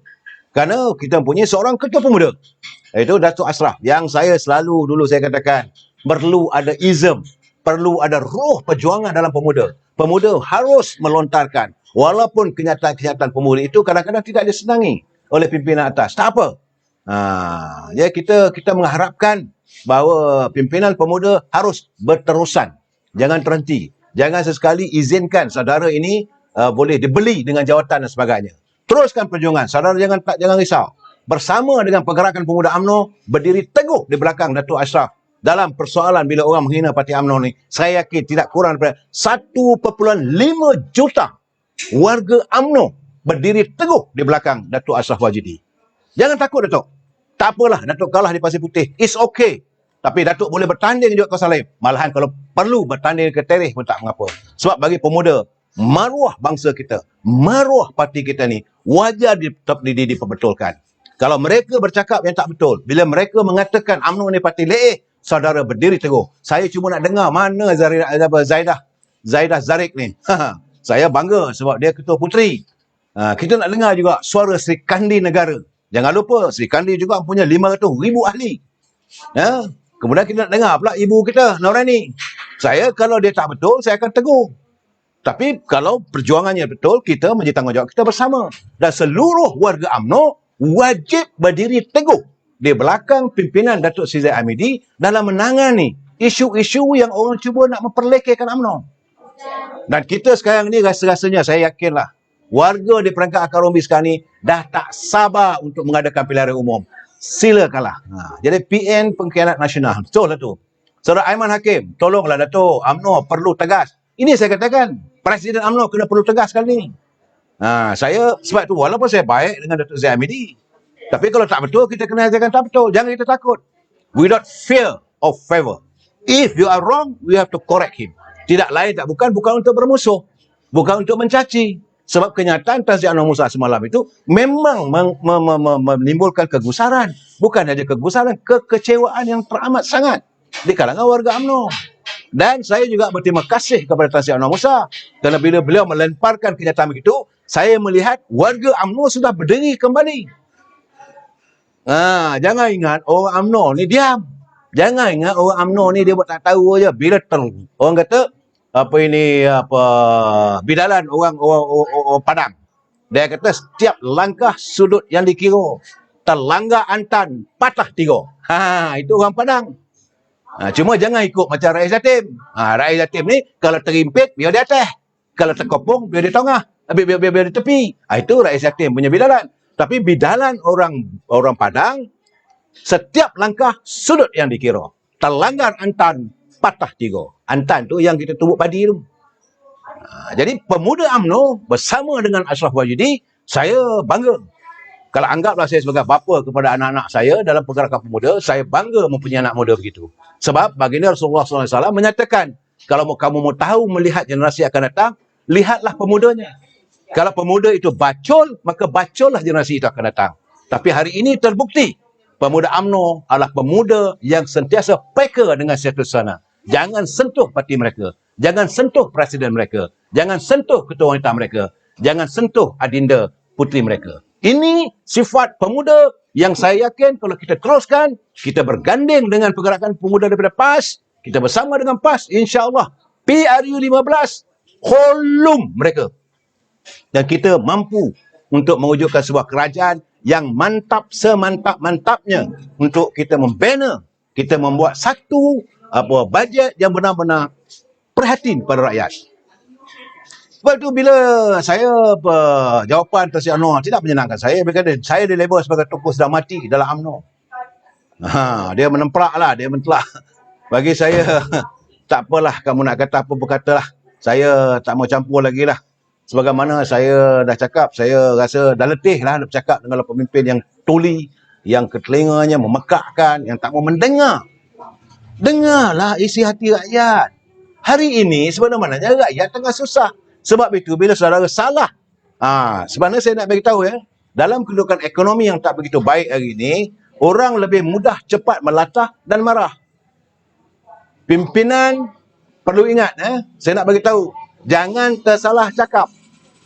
Kerana kita punya seorang ketua pemuda. Iaitu Datuk Ashraf. Yang saya selalu dulu saya katakan, perlu ada ism. Perlu ada roh perjuangan dalam pemuda. Pemuda harus melontarkan. Walaupun kenyataan-kenyataan pemuda itu kadang-kadang tidak disenangi oleh pimpinan atas. Tak apa. Ya kita mengharapkan bahawa pimpinan pemuda harus berterusan. Jangan terhenti. Jangan sesekali izinkan saudara ini boleh dibeli dengan jawatan dan sebagainya. Teruskan perjuangan. Saudara jangan risau. Bersama dengan pergerakan pemuda UMNO, berdiri teguh di belakang Datuk Ashraf. Dalam persoalan bila orang menghina Parti UMNO ni, saya yakin tidak kurang daripada 1.5 juta warga UMNO berdiri teguh di belakang Datuk Ashraf Wajidi. Jangan takut Datuk. Tak apalah, Datuk kalah di Pasir Putih. It's okay. Tapi Datuk boleh bertanding juga kawasan lain. Malahan kalau perlu bertanding ke Terih pun tak mengapa. Sebab bagi pemuda, maruah bangsa kita, maruah parti kita ni, wajar diperbetulkan. Kalau mereka bercakap yang tak betul, bila mereka mengatakan UMNO ni parti leeh, saudara berdiri teguh. Saya cuma nak dengar mana Zaidah Zarek ni. Saya bangga sebab dia ketua puteri. Kita nak dengar juga suara Sri Kandi Negara. Jangan lupa, Sri Kandi juga punya 500,000 ahli. Kemudian kita nak dengar pula ibu kita, Norani. Saya kalau dia tak betul, saya akan tegur. Tapi kalau perjuangannya betul, kita menjadi tanggungjawab kita bersama. Dan seluruh warga UMNO wajib berdiri teguh di belakang pimpinan Datuk Seri Zahid Hamidi dalam menangani isu-isu yang orang cuba nak memperlekehkan UMNO. Dan kita sekarang ni rasa-rasanya, saya yakinlah, warga di perangkat akar umbi sekarang ni dah tak sabar untuk mengadakan pilihan umum. Silakanlah. Jadi PN pengkhianat nasional. Betul lah tu. Saudara Aiman Hakim, tolonglah Dato', UMNO perlu tegas. Ini saya katakan, Presiden UMNO kena perlu tegas kali ni. Saya, sebab tu walaupun saya baik dengan Datuk Zahid Hamidi, tapi kalau tak betul, kita kena ajarkan tak betul. Jangan kita takut. Without fear of favor. If you are wrong, we have to correct him. Tidak lain tak bukan untuk bermusuh. Bukan untuk mencaci. Sebab kenyataan Tan Sri Anwar Musa semalam itu memang menimbulkan kegusaran. Bukan saja kegusaran, kekecewaan yang teramat sangat di kalangan warga UMNO. Dan saya juga berterima kasih kepada Tan Sri Anwar Musa kerana bila beliau melemparkan kenyataan begitu, saya melihat warga UMNO sudah berdiri kembali. Jangan ingat orang UMNO ni diam. Jangan ingat orang UMNO ni dia buat tak tahu aja. Bila orang kata bidalan orang Padang. Dia kata setiap langkah sudut yang dikira terlanggar antan patah tiga. Itu orang Padang. Cuma jangan ikut macam rakyat jatim. Rakyat jatim ni kalau terimpit biar di atas. Kalau terkopong biar di tengah. Biar di tepi. Itu rakyat jatim punya bidalan. Tapi bidalan orang Padang, setiap langkah sudut yang dikira terlanggar antan patah tiga. Antan tu yang kita tumbuk padi tu. Jadi pemuda UMNO bersama dengan Ashraf Wajidi, saya bangga. Kalau anggaplah saya sebagai bapa kepada anak-anak saya dalam pergerakan pemuda, saya bangga mempunyai anak muda begitu. Sebab baginda Rasulullah SAW menyatakan, kalau kamu mau tahu melihat generasi akan datang, lihatlah pemudanya. Kalau pemuda itu bacol, maka bacollah generasi itu akan datang. Tapi hari ini terbukti, pemuda UMNO adalah pemuda yang sentiasa peka dengan status sana. Jangan sentuh parti mereka. Jangan sentuh presiden mereka. Jangan sentuh ketua wanita mereka. Jangan sentuh adinda puteri mereka. Ini sifat pemuda yang saya yakin kalau kita teruskan, kita berganding dengan pergerakan pemuda daripada PAS, kita bersama dengan PAS, insya-Allah PRU 15 holum mereka. Dan kita mampu untuk mewujudkan sebuah kerajaan yang mantap semantap-mantapnya untuk kita membina, kita membuat satu bajet yang benar-benar perhatian pada rakyat. Sebab itu bila saya jawapan Tan Sri Anwar tidak menyenangkan saya, berkata saya dilabel sebagai tokoh sudah mati dalam UMNO. Dia menemprak lah, dia mentelak. Bagi saya, tak apalah kamu nak kata apa berkatalah. Saya tak mau campur lagi lah. Sebagaimana saya dah cakap, saya rasa dah letih lah nak bercakap dengan pemimpin yang tuli, yang ketelinganya memekakkan, yang tak mau mendengar. Dengarlah isi hati rakyat. Hari ini sebenarnya rakyat tengah susah. Sebab itu bila saudara salah, sebenarnya saya nak beritahu ya, dalam kedudukan ekonomi yang tak begitu baik hari ini, orang lebih mudah cepat melatah dan marah. Pimpinan perlu ingat, saya nak beritahu, jangan tersalah cakap.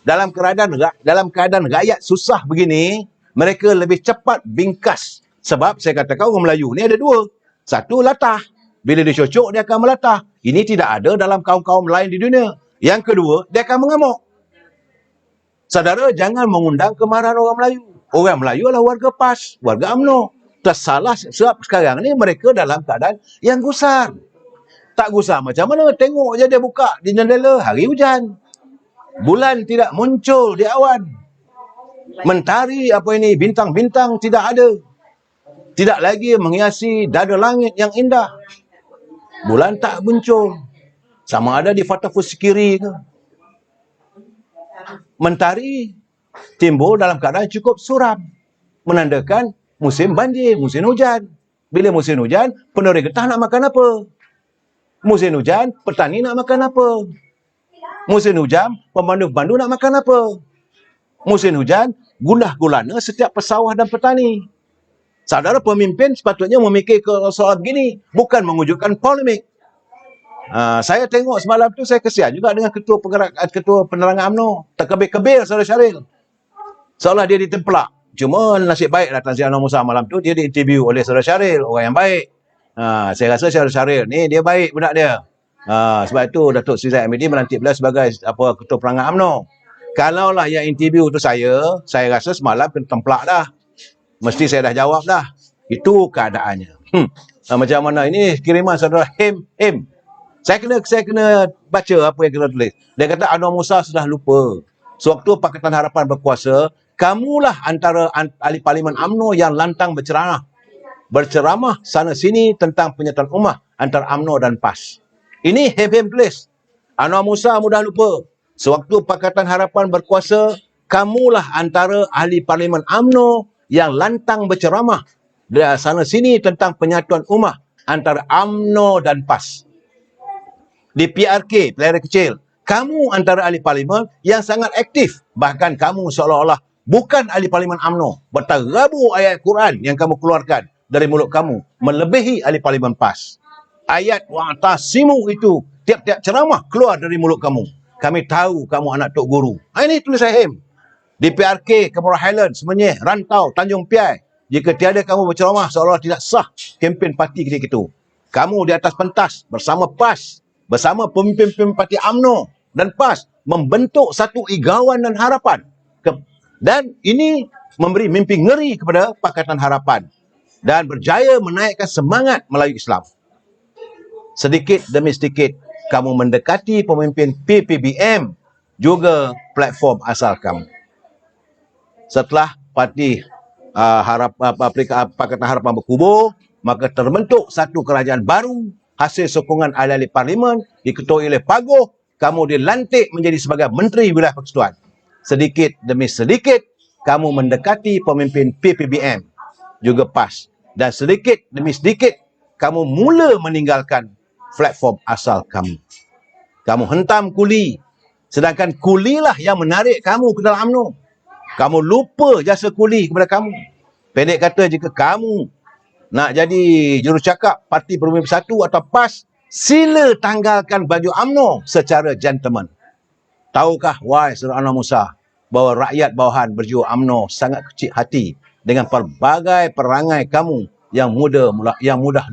Dalam keadaan rakyat susah begini, mereka lebih cepat bingkas. Sebab saya katakan orang Melayu ni ada dua. Satu, latah. Bila dia cocok, dia akan melatah. Ini tidak ada dalam kaum-kaum lain di dunia. Yang kedua, dia akan mengamuk. Saudara, jangan mengundang kemarahan orang Melayu. Orang Melayu adalah warga PAS, warga UMNO. Tersalah sebab sekarang ni mereka dalam keadaan yang gusar. Tak gusar macam mana? Tengok je dia buka di jendela, hari hujan. Bulan tidak muncul di awan. Mentari bintang-bintang tidak ada. Tidak lagi menghiasi dada langit yang indah. Bulan tak muncul. Sama ada di Fatafus Sikiri ke. Mentari timbul dalam keadaan cukup suram. Menandakan musim banjir, musim hujan. Bila musim hujan, penerik getah nak makan apa? Musim hujan, petani nak makan apa? Musim hujan, pemandu-pemandu nak makan apa? Musim hujan, gundah gulana setiap pesawah dan petani. Saudara pemimpin sepatutnya memikir ke soal begini, bukan mewujudkan polemik. Saya tengok semalam tu, saya kesian juga dengan ketua penerangan UMNO. Terkebir-kebir Saudara Syaril. Seolah dia ditempelak. Cuma nasib baiklah Tan Sri Anwar Musa malam tu dia diinterview oleh Saudara Syaril, orang yang baik. Saya rasa Saudara Syaril ni dia baik budak dia. Sebab itu Datuk Sri Zahid Hamidi melantik beliau sebagai ketua perangai UMNO. Kalaulah yang interview tu saya rasa semalam kena templak dah. Mesti saya dah jawab dah. Itu keadaannya. Macam mana ini kiriman Saudara Him. Saya kena baca apa yang kita tulis. Dia kata Anwar Musa sudah lupa. Sewaktu Pakatan Harapan berkuasa, kamulah antara ahli parlimen UMNO yang lantang berceramah sana sini tentang penyertaan ummah antara UMNO dan PAS. Ini Him tulis. Anwar Musa mudah lupa. Sewaktu Pakatan Harapan berkuasa, kamulah antara ahli parlimen UMNO yang lantang berceramah dari sana sini tentang penyatuan ummah antara UMNO dan PAS. Di PRK, Pelera Kecil, kamu antara ahli parlimen yang sangat aktif. Bahkan kamu seolah-olah bukan ahli parlimen UMNO. Berterabu ayat Quran yang kamu keluarkan dari mulut kamu melebihi ahli parlimen PAS. Ayat wa'tasimu itu tiap-tiap ceramah keluar dari mulut kamu. Kami tahu kamu anak Tok Guru. Ini tulisan Him. Di PRK, Kemurah Highlands, Semenyih, Rantau, Tanjung Piai. Jika tiada kamu berceramah seolah tidak sah kempen parti ketika itu. Kamu di atas pentas bersama PAS, bersama pemimpin-pemimpin parti UMNO dan PAS membentuk satu igawan dan harapan. Dan ini memberi mimpi ngeri kepada Pakatan Harapan dan berjaya menaikkan semangat Melayu Islam. Sedikit demi sedikit kamu mendekati pemimpin PPBM, juga platform asal kamu. Setelah parti Pakatan Harapan berkubur, maka terbentuk satu kerajaan baru hasil sokongan ahli-ahli parlimen, diketuai oleh Paguh. Kamu dilantik menjadi sebagai Menteri Wilayah Persekutuan. Sedikit demi sedikit kamu mendekati pemimpin PPBM, juga PAS. Dan sedikit demi sedikit kamu mula meninggalkan platform asal kamu. Kamu hentam kuli. Sedangkan kulilah yang menarik kamu ke dalam UMNO. Kamu lupa jasa kuli kepada kamu. Pendek kata, jika kamu nak jadi jurucakap Parti Perumim Bersatu atau PAS, sila tanggalkan baju UMNO secara gentleman. Tahukah, wahai Saudara Anwar Musa, bahawa rakyat bawahan berjiwa UMNO sangat kecil hati dengan pelbagai perangai kamu yang mudah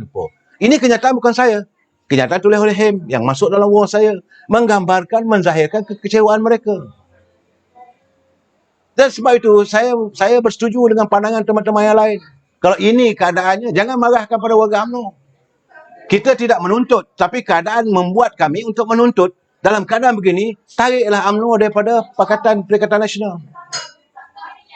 lupa. Ini kenyataan bukan saya. Kenyataan tulis oleh Him yang masuk dalam wall saya, menggambarkan, menzahirkan kekecewaan mereka. Dan sebab itu saya bersetuju dengan pandangan teman-teman yang lain. Kalau ini keadaannya, jangan marahkan pada warga UMNO. Kita tidak menuntut, tapi keadaan membuat kami untuk menuntut. Dalam keadaan begini, tariklah UMNO daripada Perikatan Nasional.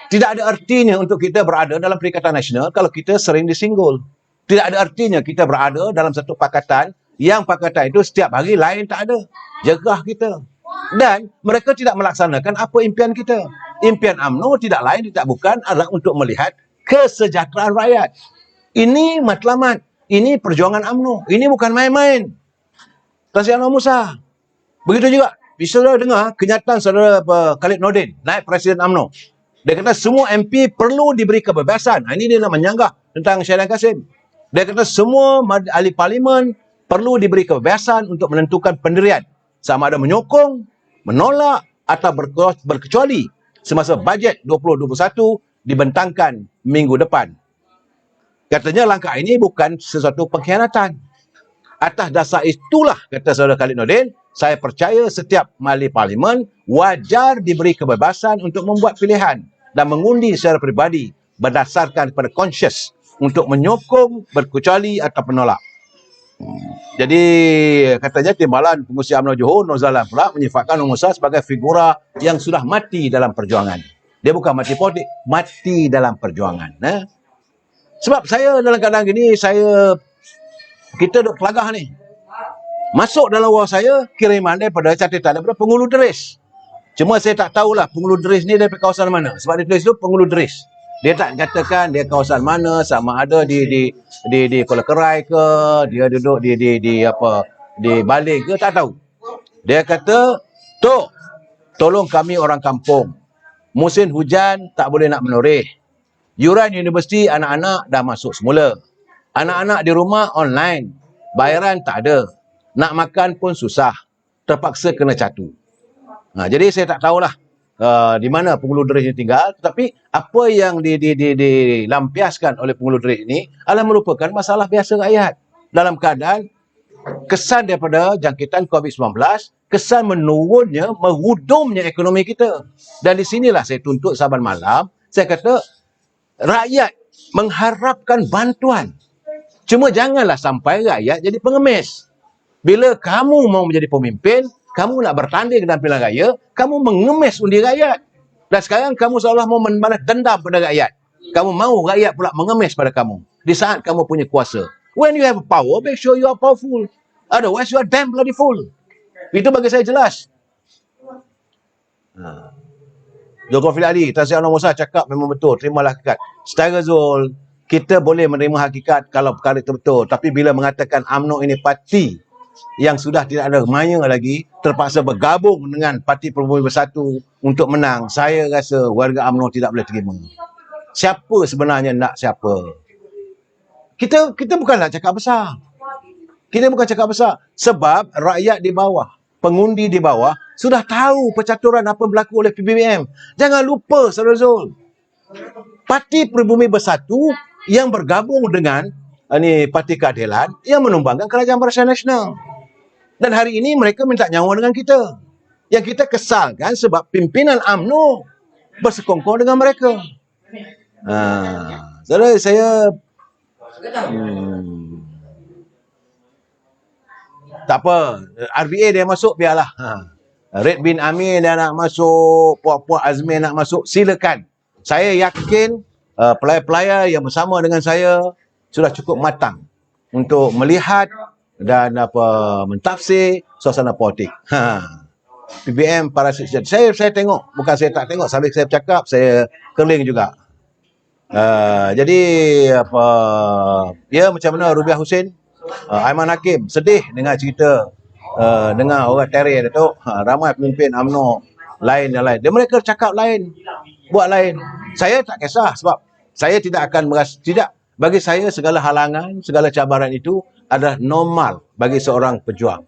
Tidak ada artinya untuk kita berada dalam Perikatan Nasional kalau kita sering disinggul. Tidak ada artinya kita berada dalam satu pakatan yang pakatan itu setiap hari lain tak ada. Jegah kita. Dan mereka tidak melaksanakan apa impian kita. Impian UMNO tidak lain, tidak bukan adalah untuk melihat kesejahteraan rakyat. Ini matlamat. Ini perjuangan UMNO. Ini bukan main-main. Tan Sri Anwar Musa. Begitu juga, bisa saudara dengar kenyataan saudara Khalid Nordin, naib Presiden UMNO. Dia kata semua MP perlu diberi kebebasan. Ini dia nak menyanggah tentang Syahidan Kasim. Dia kata semua ahli parlimen perlu diberi kebebasan untuk menentukan pendirian. Sama ada menyokong, menolak atau berkecuali semasa bajet 2021 dibentangkan minggu depan. Katanya langkah ini bukan sesuatu pengkhianatan. Atas dasar itulah, kata saudara Khalid Nordin, saya percaya setiap ahli parlimen wajar diberi kebebasan untuk membuat pilihan dan mengundi secara peribadi berdasarkan kepada conscious untuk menyokong, berkecuali atau menolak. Jadi katanya timbalan pengurusi UMNO Johor Nozalan pula menyifatkan Anwar Musa sebagai figura yang sudah mati dalam perjuangan. Dia bukan mati politik, mati dalam perjuangan. Sebab saya dalam keadaan gini, kita duduk pelagah ni. Masuk dalam wall saya kiriman daripada catatan daripada Pengulu Deris. Cuma saya tak tahulah Pengulu Deris ni daripada kawasan mana. Sebab dia tulis tu Pengulu Deris. Dia tak katakan dia kawasan mana, sama ada di Kuala Kerai ke, dia duduk di Baling ke, tak tahu. Dia kata, "Tok, tolong kami orang kampung. Musim hujan tak boleh nak menoreh. Yuran universiti anak-anak dah masuk semula. Anak-anak di rumah online. Bayaran tak ada. Nak makan pun susah. Terpaksa kena catu." Jadi saya tak tahulah di mana Pengulu Deris ini tinggal, tetapi apa yang dilampiaskan oleh Pengulu Deris ini adalah merupakan masalah biasa rakyat dalam keadaan kesan daripada jangkitan COVID-19, kesan menurunnya, merudumnya ekonomi kita. Dan di sinilah saya tuntut saban malam, saya kata rakyat mengharapkan bantuan. Cuma janganlah sampai rakyat jadi pengemis. Bila kamu mau menjadi pemimpin, kamu nak bertanding dalam pilihan raya, kamu mengemis undi rakyat. Dan sekarang kamu seolah mau membalas dendam pada rakyat. Kamu mahu rakyat pula mengemis pada kamu di saat kamu punya kuasa. When you have power, make sure you are powerful. Otherwise, you are damn bloody fool. Itu bagi saya jelas. Dr. Fili Ali, Tan Sri Anwar Musa cakap memang betul. Terimalah hakikat. Secara Zul, kita boleh menerima hakikat kalau perkara itu betul. Tapi bila mengatakan UMNO ini parti yang sudah tidak ada maya lagi, terpaksa bergabung dengan Parti Perubumi Bersatu untuk menang, saya rasa warga UMNO tidak boleh terima. Siapa sebenarnya nak siapa? Kita bukanlah cakap besar. Kita bukan cakap besar. Sebab rakyat di bawah, pengundi di bawah, sudah tahu percaturan apa berlaku oleh PBBM. Jangan lupa, Saudara Zul. Parti Perubumi Bersatu yang bergabung dengan Parti Keadilan yang menumbangkan Kerajaan Barisan Nasional. Dan hari ini mereka minta nyawa dengan kita. Yang kita kesalkan sebab pimpinan UMNO bersekongkol dengan mereka. Saudara, saya tak apa, RBA dia masuk biarlah. Red bin Amin dia nak masuk, Puak-Puak Azmin nak masuk, silakan. Saya yakin pelayar-pelayar yang bersama dengan saya sudah cukup matang untuk melihat dan mentafsir suasana politik. PBM parasit. Saya tengok, bukan saya tak tengok, sambil saya bercakap saya keling juga. Jadi ya macam mana Rubiah Hussein, Aiman Hakim sedih dengar cerita dengar orang terer tu, ramai pemimpin UMNO lain dan lain. Dia mereka cakap lain, buat lain. Saya tak kisah sebab saya tidak akan merasa, tidak, bagi saya segala halangan, segala cabaran itu adalah normal bagi seorang pejuang.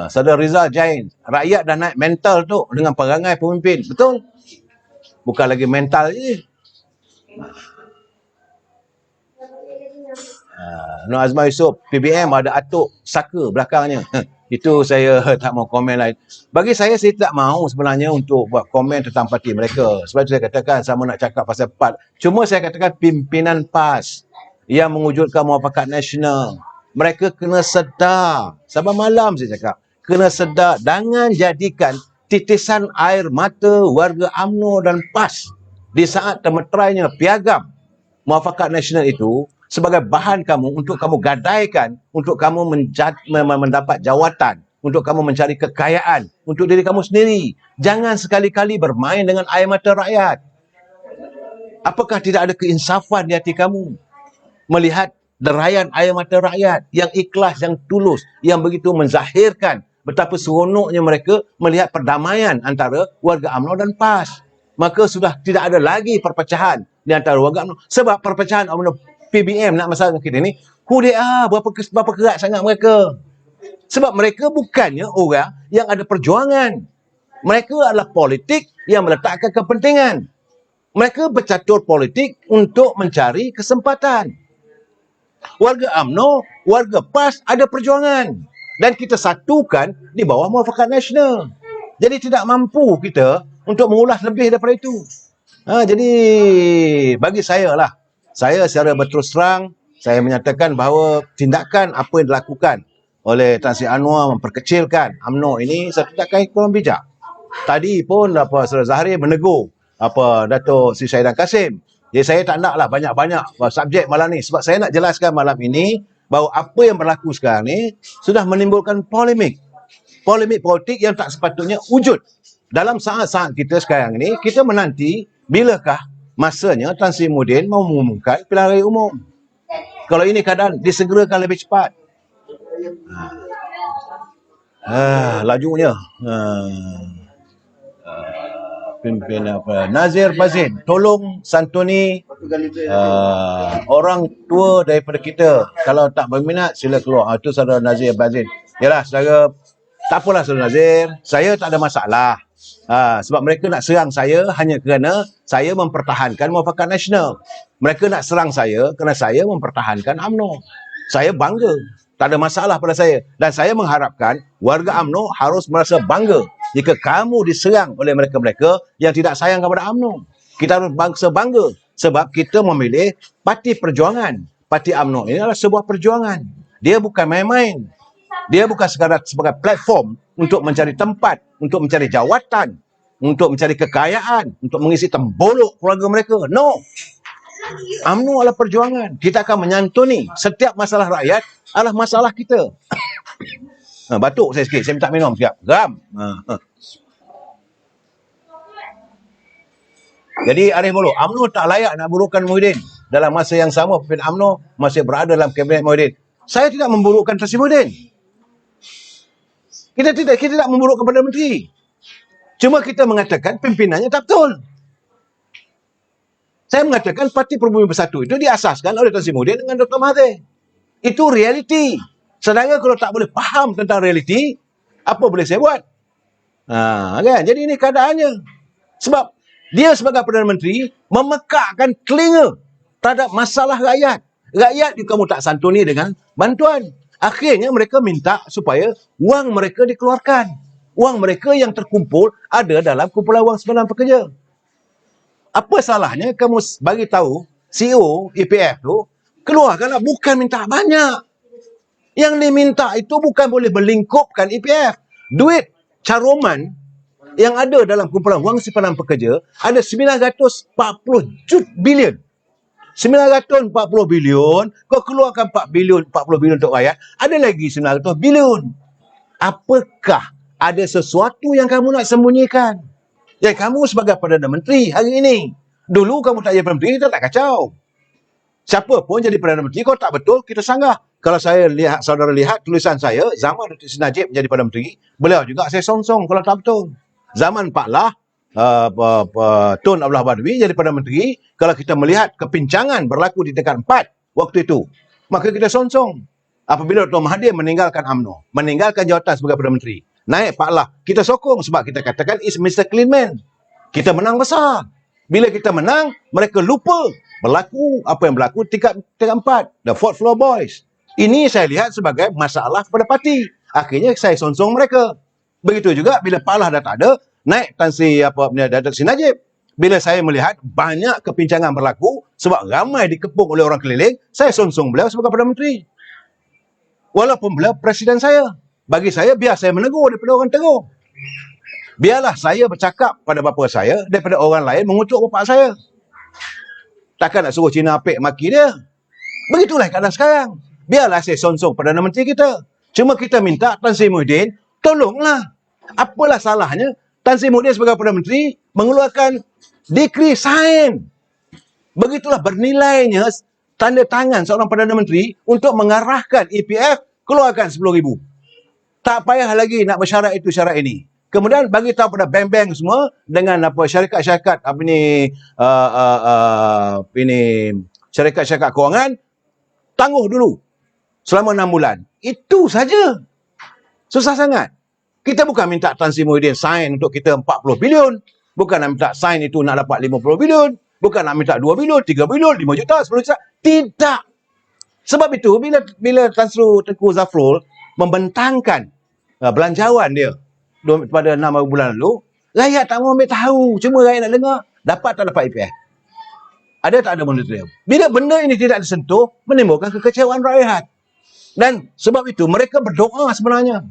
Saudara Rizal Jain, rakyat dah naik mental tu dengan perangai pemimpin. Betul? Bukan lagi mental je. Nur Azman Yusof, PBM ada atuk saka belakangnya. Itu saya tak mau komen lain. Bagi saya tak mahu sebenarnya untuk buat komen tentang parti mereka. Sebab itu saya katakan sama nak cakap pasal PAS. Cuma saya katakan pimpinan PAS yang mewujudkan muafakat nasional, mereka kena sedar. Sabar malam saya cakap. Kena sedar. Jangan jadikan titisan air mata warga UMNO dan PAS di saat temeterainya piagam muafakat nasional itu sebagai bahan kamu untuk kamu gadaikan, untuk kamu mendapat jawatan, untuk kamu mencari kekayaan untuk diri kamu sendiri. Jangan sekali-kali bermain dengan air mata rakyat. Apakah tidak ada keinsafan di hati kamu melihat derayan air mata rakyat yang ikhlas, yang tulus, yang begitu menzahirkan betapa seronoknya mereka melihat perdamaian antara warga UMNO dan PAS. Maka sudah tidak ada lagi perpecahan di antara warga UMNO. Sebab perpecahan UMNO PBM nak masalah kita ni, who they are, berapa kerat sangat mereka. Sebab mereka bukannya orang yang ada perjuangan. Mereka adalah politik yang meletakkan kepentingan. Mereka bercatur politik untuk mencari kesempatan. Warga UMNO, warga PAS ada perjuangan. Dan kita satukan di bawah muafakat nasional. Jadi tidak mampu kita untuk mengulas lebih daripada itu. Jadi bagi saya lah, saya secara berterus terang, saya menyatakan bahawa tindakan apa yang dilakukan oleh Tan Sri Anwar memperkecilkan UMNO ini satu tindakan yang kurang bijak. Tadi pun Saudara Zahri menegur Dato' Sri Syahidan Kasim. Jadi saya tak naklah banyak-banyak subjek malam ni sebab saya nak jelaskan malam ini bahawa apa yang berlaku sekarang ni sudah menimbulkan polemik. Polemik politik yang tak sepatutnya wujud. Dalam saat-saat kita sekarang ini, kita menanti bilakah masanya Tan Sri Muhyiddin mau mengumumkan pilihan raya umum. Kalau ini keadaan disegerakan lebih cepat. Lajunya pimpin Nazir Bazin, tolong santuni orang tua daripada kita. Kalau tak berminat sila keluar. Itu saudara Nazir Bazin. Yalah, saudara Tak apalah Saudara Nazir, saya tak ada masalah. Sebab mereka nak serang saya hanya kerana saya mempertahankan muafakat nasional. Mereka nak serang saya kerana saya mempertahankan UMNO. Saya bangga. Tak ada masalah pada saya. Dan saya mengharapkan warga UMNO harus merasa bangga jika kamu diserang oleh mereka-mereka yang tidak sayang kepada UMNO. Kita harus bangga sebab kita memilih parti perjuangan. Parti UMNO ini adalah sebuah perjuangan. Dia bukan main-main. Dia bukan sekadar sebagai platform untuk mencari tempat, untuk mencari jawatan, untuk mencari kekayaan, untuk mengisi tembolok keluarga mereka. No. UMNO adalah perjuangan. Kita akan menyantuni setiap masalah rakyat adalah masalah kita. Batuk saya sikit. Saya minta minum sekejap. Geram. Jadi Arif Mulu, UMNO tak layak nak burukkan Muhyiddin. Dalam masa yang sama, pemimpin UMNO masih berada dalam kabinet Muhyiddin. Saya tidak memburukkan Tan Sri Muhyiddin. Kita tidak memburukkan Perdana Menteri. Cuma kita mengatakan pimpinannya tak betul. Saya mengatakan Parti Pribumi Bersatu itu diasaskan oleh Tan Sri Muhyiddin dengan Dr. Mahathir. Itu realiti. Sedangkan kalau tak boleh faham tentang realiti, apa boleh saya buat? Kan? Jadi ini keadaannya. Sebab dia sebagai Perdana Menteri memekakkan telinga terhadap masalah rakyat. Rakyat juga kamu tak santuni dengan bantuan. Akhirnya mereka minta supaya wang mereka dikeluarkan. Wang mereka yang terkumpul ada dalam kumpulan wang simpanan pekerja. Apa salahnya kamu bagi tahu CEO EPF tu keluarkanlah, bukan minta banyak. Yang diminta itu bukan boleh berlingkupkan EPF. Duit caroman yang ada dalam kumpulan wang simpanan pekerja ada 940 bilion. 940 bilion, kau keluarkan 4 bilion, 40 bilion untuk rakyat, ada lagi 900 bilion. Apakah ada sesuatu yang kamu nak sembunyikan? Ya, kamu sebagai Perdana Menteri hari ini. Dulu kamu tak jadi Perdana Menteri, kita tak kacau. Siapa pun jadi Perdana Menteri, kalau tak betul, kita sanggah. Kalau saya lihat, saudara lihat tulisan saya, zaman Datuk Seri Najib menjadi Perdana Menteri, beliau juga saya songsong kalau tak betul. Zaman Pak Lah, Tun Abdullah Badwi jadi Perdana Menteri, kalau kita melihat kepincangan berlaku di tingkat 4 waktu itu, maka kita songsong. Apabila Dr. Mahathir meninggalkan UMNO, meninggalkan jawatan sebagai Perdana Menteri, naik Pak Lah, kita sokong sebab kita katakan is Mr. Clean Man. Kita menang besar. Bila kita menang, mereka lupa berlaku apa yang berlaku tingkat 4, the fourth floor boys. Ini saya lihat sebagai masalah kepada parti. Akhirnya saya songsong mereka. Begitu juga bila Pak Lah dah tak ada, naik Tan Sri Datuk Seri Najib. Bila saya melihat banyak kepincangan berlaku sebab ramai dikepung oleh orang keliling, saya songsong beliau sebagai Perdana Menteri. Walaupun beliau presiden saya. Bagi saya, biar saya menegur daripada orang tegur. Biarlah saya bercakap pada bapa saya daripada orang lain mengutuk bapa saya. Takkan nak suruh Cina apik maki dia. Begitulah keadaan sekarang. Biarlah saya songsong Perdana Menteri kita. Cuma kita minta Tan Sri Muhyiddin, tolonglah. Apalah salahnya Tan Sri Muhyiddin sebagai Perdana Menteri mengeluarkan dekri sign. Begitulah bernilainya tanda tangan seorang Perdana Menteri untuk mengarahkan EPF keluarkan 10,000. Tak payah lagi nak bersyarat itu syarat ini. Kemudian bagi tahu pada bank-bank semua dengan apa syarikat-syarikat syarikat-syarikat kewangan, tangguh dulu selama 6 bulan. Itu saja. Susah sangat. Kita bukan minta Tan Sri Muhyiddin sign untuk kita 40 bilion. Bukan nak minta sign itu nak dapat 50 bilion. Bukan nak minta 2 bilion, 3 bilion, 5 juta, 10 juta. Tidak. Sebab itu bila Tan Sri Tengku Zafrul membentangkan belanjawan dia pada 6 bulan lalu, rakyat tak mau ambil tahu. Cuma rakyat nak dengar, dapat tak dapat EPF. Ada tak ada moratorium. Bila benda ini tidak disentuh, menimbulkan kekecewaan rakyat. Dan sebab itu mereka berdoa sebenarnya.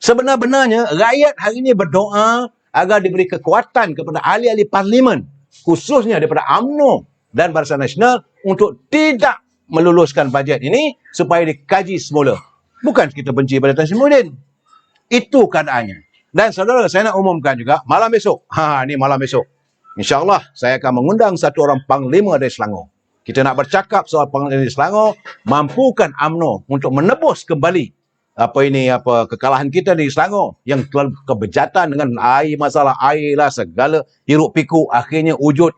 Sebenar-benarnya rakyat hari ini berdoa agar diberi kekuatan kepada ahli-ahli parlimen, khususnya daripada UMNO dan Barisan Nasional untuk tidak meluluskan bajet ini supaya dikaji semula. Bukan kita benci pada Tan Sri Muhyiddin. Itu keadaannya. Dan saudara, saya nak umumkan juga malam besok. Ini malam besok. InsyaAllah saya akan mengundang satu orang panglima dari Selangor. Kita nak bercakap soal panglima dari Selangor, mampukan UMNO untuk menebus kembali kekalahan kita di Selangor yang telah kebejatan dengan air, masalah air lah, segala hiruk pikuk, akhirnya wujud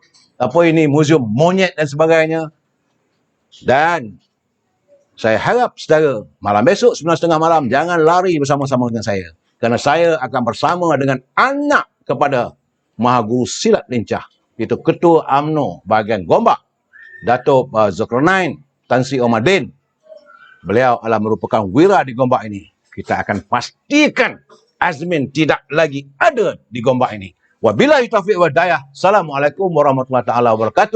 muzium monyet dan sebagainya. Dan saya harap saudara, malam besok 9:30 malam, jangan lari bersama-sama dengan saya. Kerana saya akan bersama dengan anak kepada Maha Guru Silat Lincah, itu Ketua UMNO bahagian Gombak, Datuk Zulkarnain Tan Sri Omadin. Beliau adalah merupakan wira di Gombak ini. Kita akan pastikan Azmin tidak lagi ada di Gombak ini. Wabillahi taufiq wal hidayah. Assalamualaikum warahmatullahi wabarakatuh.